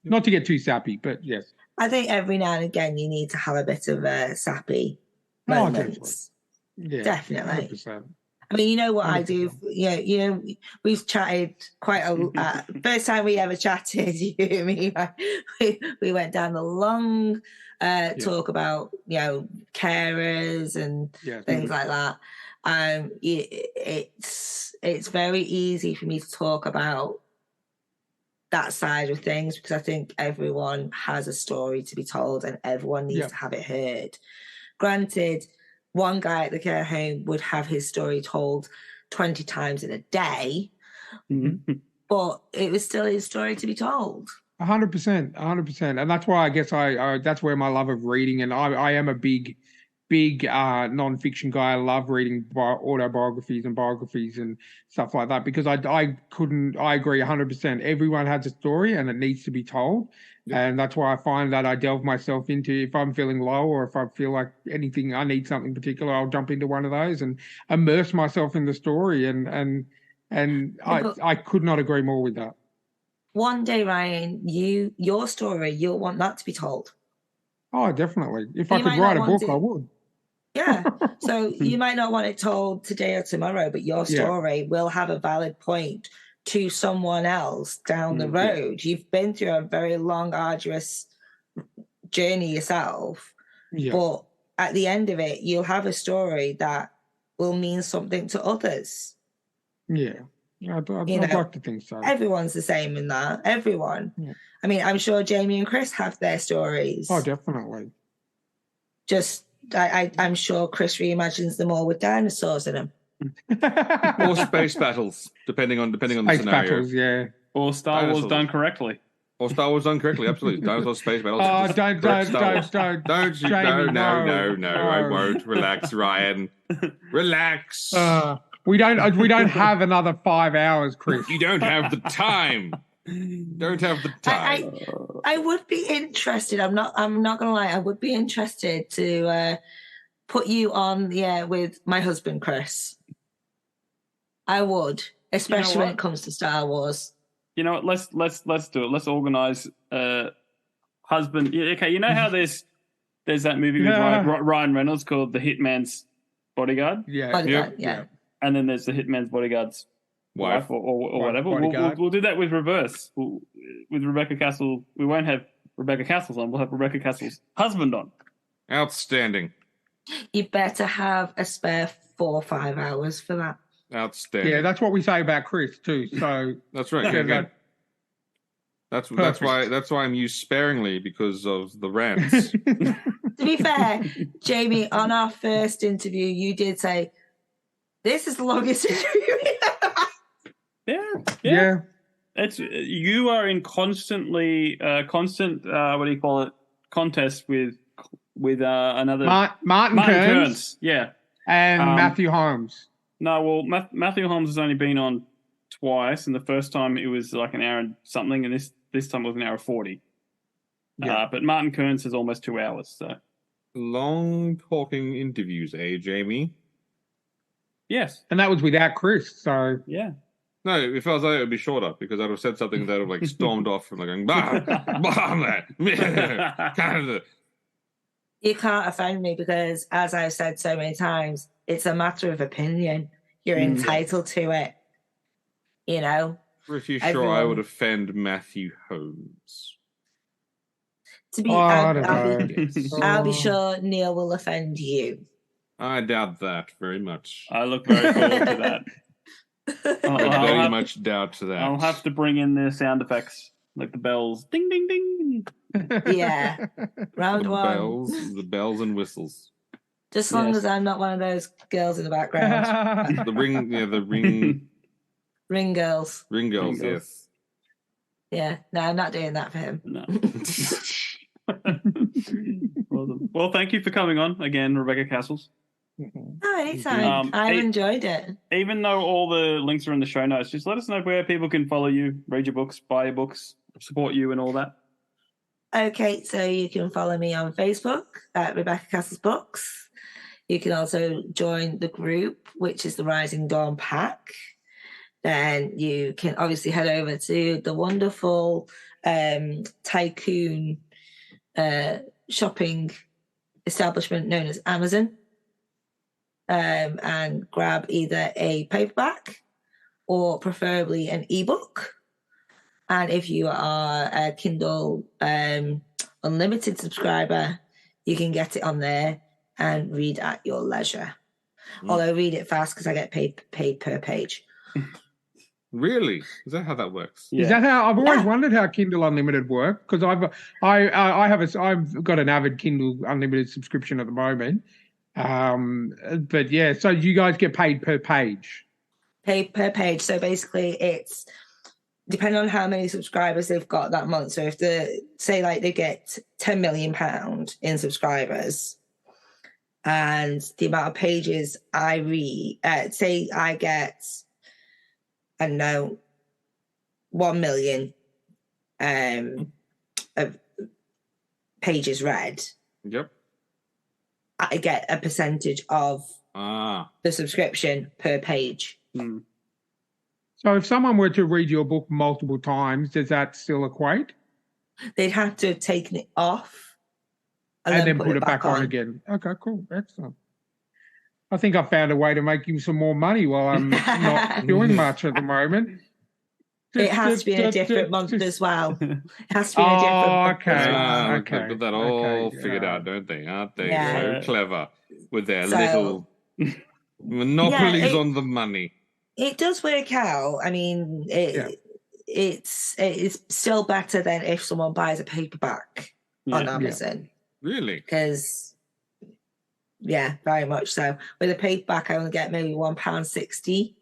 not to get too sappy, but yes. I think every now and again you need to have a bit of a sappy moments. Definitely. 100%. I mean, you know what 100%. I do. We've chatted quite a. First time we ever chatted, you and me, we went down a long talk about carers and things like that. It's very easy for me to talk about that side of things because I think everyone has a story to be told and everyone needs to have it heard. Granted, one guy at the care home would have his story told 20 times in a day, but it was still his story to be told. 100%. And that's why I guess I that's where my love of reading, and I am a big non-fiction guy. I love reading autobiographies and biographies and stuff like that because I agree 100%. Everyone has a story and it needs to be told. And that's why I find that I delve myself into, if I'm feeling low or if I feel like anything, I need something particular, I'll jump into one of those and immerse myself in the story. And I could not agree more with that. one day, Ryan, your story, you'll want that to be told. Oh, definitely. If I You could might write not a book, want I it. would. Yeah. So you might not want it told today or tomorrow, but your Yeah. story will have a valid point to someone else down the road. You've been through a very long, arduous journey yourself, but at the end of it, you'll have a story that will mean something to others. Yeah. I'd like to think so. Everyone's the same in that. Everyone. Yeah. I mean, I'm sure Jamie and Chris have their stories. Oh, definitely. Just, I'm sure Chris reimagines them all with dinosaurs in them. Or space battles, depending on the Space scenario. battles, yeah. Or Star Wars done correctly. Or Star Wars done correctly, absolutely. Dinosaur space battles. Oh, don't you? Jamie, No. I won't. Relax, Ryan. Relax. We don't have another 5 hours, Chris. You don't have the time. Don't have the time. I would be interested. I'm not gonna lie. I would be interested to put you on the air with my husband, Chris. I would, especially when it comes to Star Wars. You know what? Let's do it. Let's organize husband. Okay, you know how there's that movie with Ryan Reynolds called The Hitman's Bodyguard? Yeah. And then there's the Hitman's Bodyguard's wife or whatever. We'll do that with reverse. With Rebecca Castle. We won't have Rebecca Cassells on. We'll have Rebecca Cassells' husband on. Outstanding. You better have a spare 4 or 5 hours for that. Outstanding. Yeah, that's what we say about Chris too. So that's right. Yeah, that's why I'm used sparingly, because of the rants. To be fair, Jamie, on our first interview, you did say, "This is the longest interview." Yeah. It's you are in constant contest with another Martin Kearns. Yeah, and Matthew Holmes. No, well, Matthew Holmes has only been on twice, and the first time it was like an hour and something, and this time it was an hour 40. Yeah. But Martin Kearns is almost 2 hours. So long talking interviews, Jamie? Yes, and that was without Chris. So yeah. No, if I was there, it would be shorter, because I'd have said something that would have stormed off from going, You can't offend me, because, as I've said so many times, it's a matter of opinion. You're entitled to it. You know? Pretty sure I would offend Matthew Holmes. I'll be sure Neil will offend you. I doubt that very much. I look very forward to that. I very much doubt that. I'll have to bring in the sound effects, like the bells. Ding, ding, ding. Yeah. Round one. The bells and whistles. Just as long as I'm not one of those girls in the background. The ring. Ring girls. Ring girls, yes. Yeah. No, I'm not doing that for him. No. Well, thank you for coming on again, Rebecca Cassells. Oh, anytime. I've enjoyed it. Even though all the links are in the show notes, just let us know where people can follow you, read your books, buy your books, support you, and all that. Okay, so you can follow me on Facebook at Rebecca Cassells Books. You can also join the group, which is the Rising Dawn Pack. Then you can obviously head over to the wonderful tycoon shopping establishment known as Amazon, and grab either a paperback or preferably an ebook. And if you are a Kindle Unlimited subscriber, you can get it on there and read at your leisure. Although read it fast, because I get paid per page. Really? Is that how that works? Yeah. Is that how? I've always wondered how Kindle Unlimited work, because I've got an avid Kindle Unlimited subscription at the moment. But yeah, so you guys get paid per page. Paid per page. So basically, it's depending on how many subscribers they've got that month. So if they get £10 million in subscribers, and the amount of pages I read, say I get, I don't know, 1 million of pages read. Yep. I get a percentage of the subscription per page. So if someone were to read your book multiple times, does that still equate? They'd have to have taken it off And then put it back on again. Okay, cool. Excellent. I think I found a way to make him some more money while I'm not doing much at the moment. It has to be in a different month as well. It has to be in a different month okay. as well. Okay. They've got that all figured out, don't they? Aren't they? Yeah. So clever with their So- little monopolies Yeah, on the money. It does work out. I mean, it's still better than if someone buys a paperback on Amazon. Really? Because, yeah, very much so. With a paperback, I only get maybe £1.60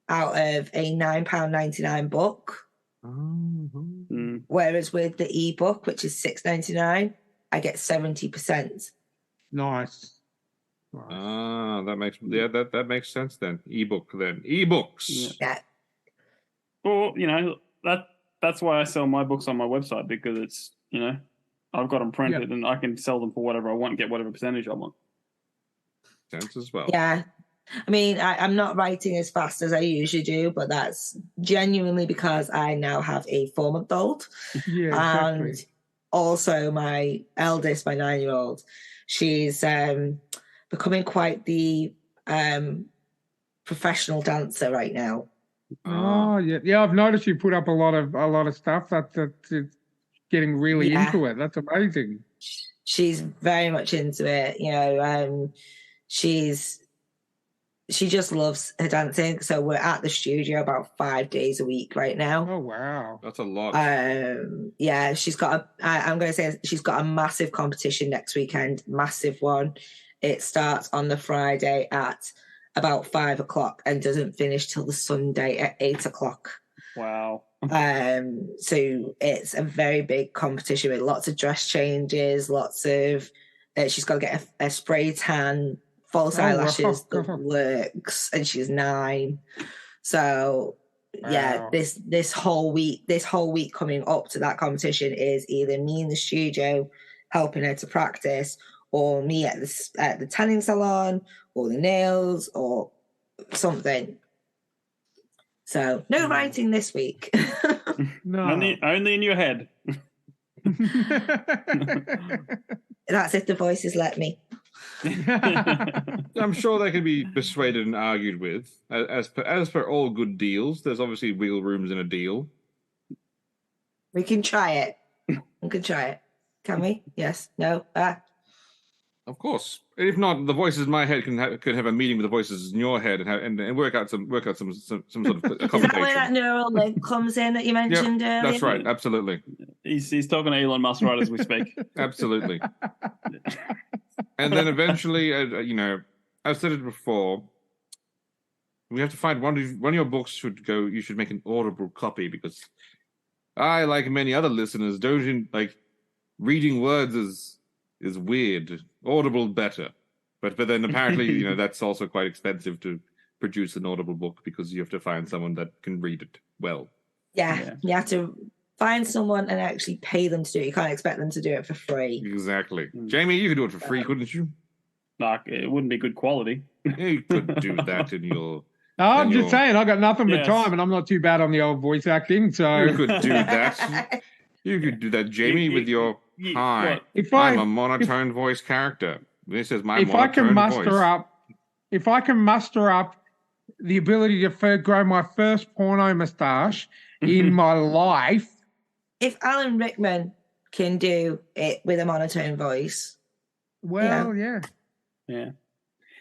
out of a £9.99 book. Mm-hmm. Whereas with the ebook, which is $6.99, I get 70%. Nice. Ah, that makes sense then. Ebook then. Ebooks. Yeah. Well, that's why I sell my books on my website, because it's, I've got them printed and I can sell them for whatever I want and get whatever percentage I want. Sense as well. Yeah. I mean, I'm not writing as fast as I usually do, but that's genuinely because I now have a 4-month-old. Yeah, exactly. And also my eldest, my 9-year-old, she's becoming quite the professional dancer right now. Oh, yeah. I've noticed you put up a lot of stuff. That's getting really into it. That's amazing. She's very much into it. She just loves her dancing. So we're at the studio about 5 days a week right now. Oh, wow. That's a lot. Yeah, she's got I'm going to say she's got a massive competition next weekend, massive one. It starts on the Friday at about 5 o'clock and doesn't finish till the Sunday at 8 o'clock. Wow. So it's a very big competition with lots of dress changes, lots of, she's got to get a spray tan, false eyelashes, the works, and she's 9. So yeah, this whole week coming up to that competition is either me in the studio helping her to practice, or me at the tanning salon, or the nails, or something. So no writing this week. No. Only in your head. That's if the voices let me. I'm sure they can be persuaded and argued with. As per all good deals, there's obviously wiggle rooms in a deal. We can try it. We can try it. Can we? Yes. No. Of course. If not, the voices in my head can have a meeting with the voices in your head and work out some sort of accommodation. Is that where that neural link comes in that you mentioned earlier? That's right. Absolutely. He's talking to Elon Musk right as we speak. Absolutely. And then eventually, I've said it before, we have to find one of your books should go. You should make an audible copy, because I, like many other listeners, don't like reading words is weird. Audible better, but then apparently that's also quite expensive to produce an audible book, because you have to find someone that can read it well. Yeah. You have to find someone and actually pay them to do it. You can't expect them to do it for free. Exactly. Jamie, you could do it for free, couldn't you? Like, it wouldn't be good quality. You could do that in your. I'm just saying, I got nothing but time, and I'm not too bad on the old voice acting. So you could do that. You could do that, Jamie, with your hi. I'm a monotone voice character. This is my. If I can muster up the ability to grow my first porno moustache in my life. If Alan Rickman can do it with a monotone voice, well, yeah.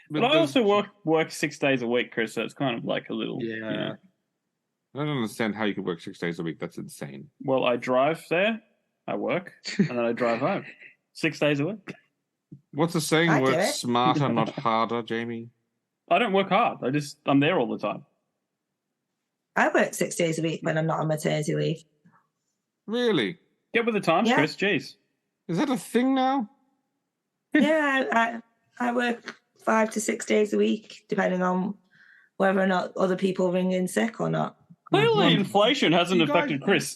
But I also work 6 days a week, Chris. So it's kind of like a little. Yeah. I don't understand how you could work 6 days a week. That's insane. Well, I drive there, I work, and then I drive home. 6 days a week. What's the saying? Work smarter, not harder, Jamie? I don't work hard. I'm there all the time. I work 6 days a week when I'm not on maternity leave. Really? Get with the times, Chris. Jeez. Is that a thing now? Yeah, I work 5 to 6 days a week, depending on whether or not other people ring in sick or not. Clearly, inflation hasn't affected Chris.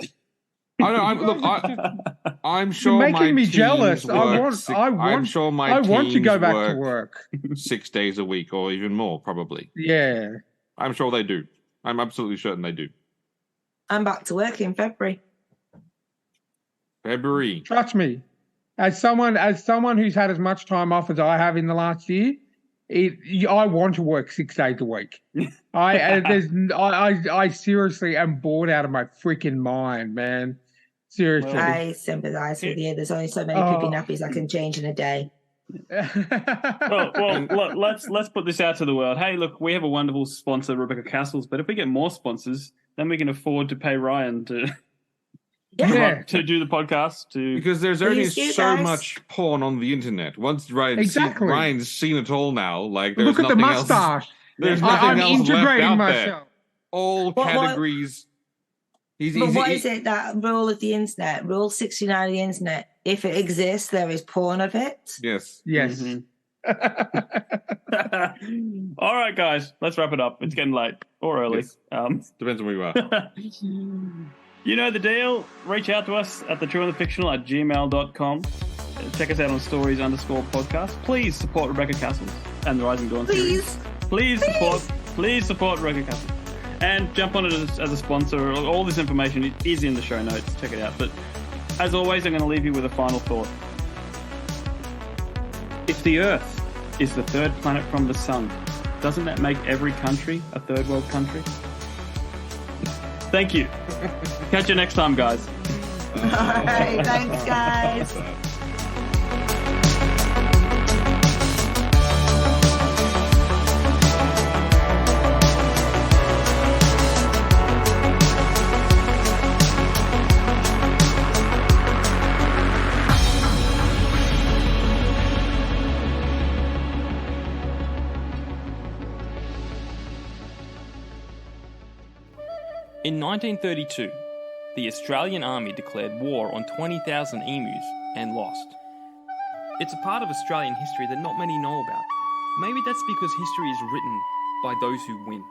I know. I'm sure you're making me jealous. I'm sure my teams want to go back to work 6 days a week or even more, probably. Yeah. I'm sure they do. I'm absolutely certain they do. I'm back to work in February. February. Trust me, as someone who's had as much time off as I have in the last year, I want to work 6 days a week. I seriously am bored out of my freaking mind, man. Seriously. I sympathise with you. There's only so many poopy nappies I can change in a day. well, let's put this out to the world. Hey, look, we have a wonderful sponsor, Rebecca Cassells, but if we get more sponsors, then we can afford to pay Ryan to do the podcast. Because there's only so much porn on the internet. Once Ryan's seen it all now. Like, there's look at the mustache. There's nothing I'm else integrating left out myself. there. All categories. What is it, that rule of the internet? Rule 69 of the internet. If it exists, there is porn of it. Yes. Mm-hmm. All right, guys, let's wrap it up. It's getting late or early. Yes. Depends on where you are. You know the deal. Reach out to us at thetrueandthefictional@gmail.com. Check us out on stories_podcast. Please support Rebecca Cassells and the Rising Dawn series. Please support Rebecca Cassells. And jump on it as a sponsor. All this information is in the show notes. Check it out. But as always, I'm going to leave you with a final thought. If the Earth is the third planet from the sun, doesn't that make every country a third world country? Thank you. Catch you next time, guys. All right. Thanks, guys. In 1932, the Australian Army declared war on 20,000 emus and lost. It's a part of Australian history that not many know about. Maybe that's because history is written by those who win.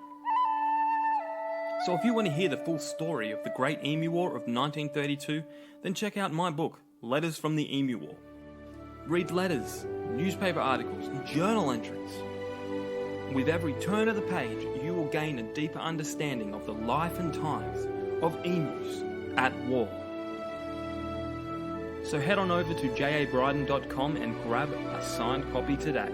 So if you want to hear the full story of the Great Emu War of 1932, then check out my book, Letters from the Emu War. Read letters, newspaper articles, and journal entries. With every turn of the page, you will gain a deeper understanding of the life and times of emus at war. So head on over to jabryden.com and grab a signed copy today.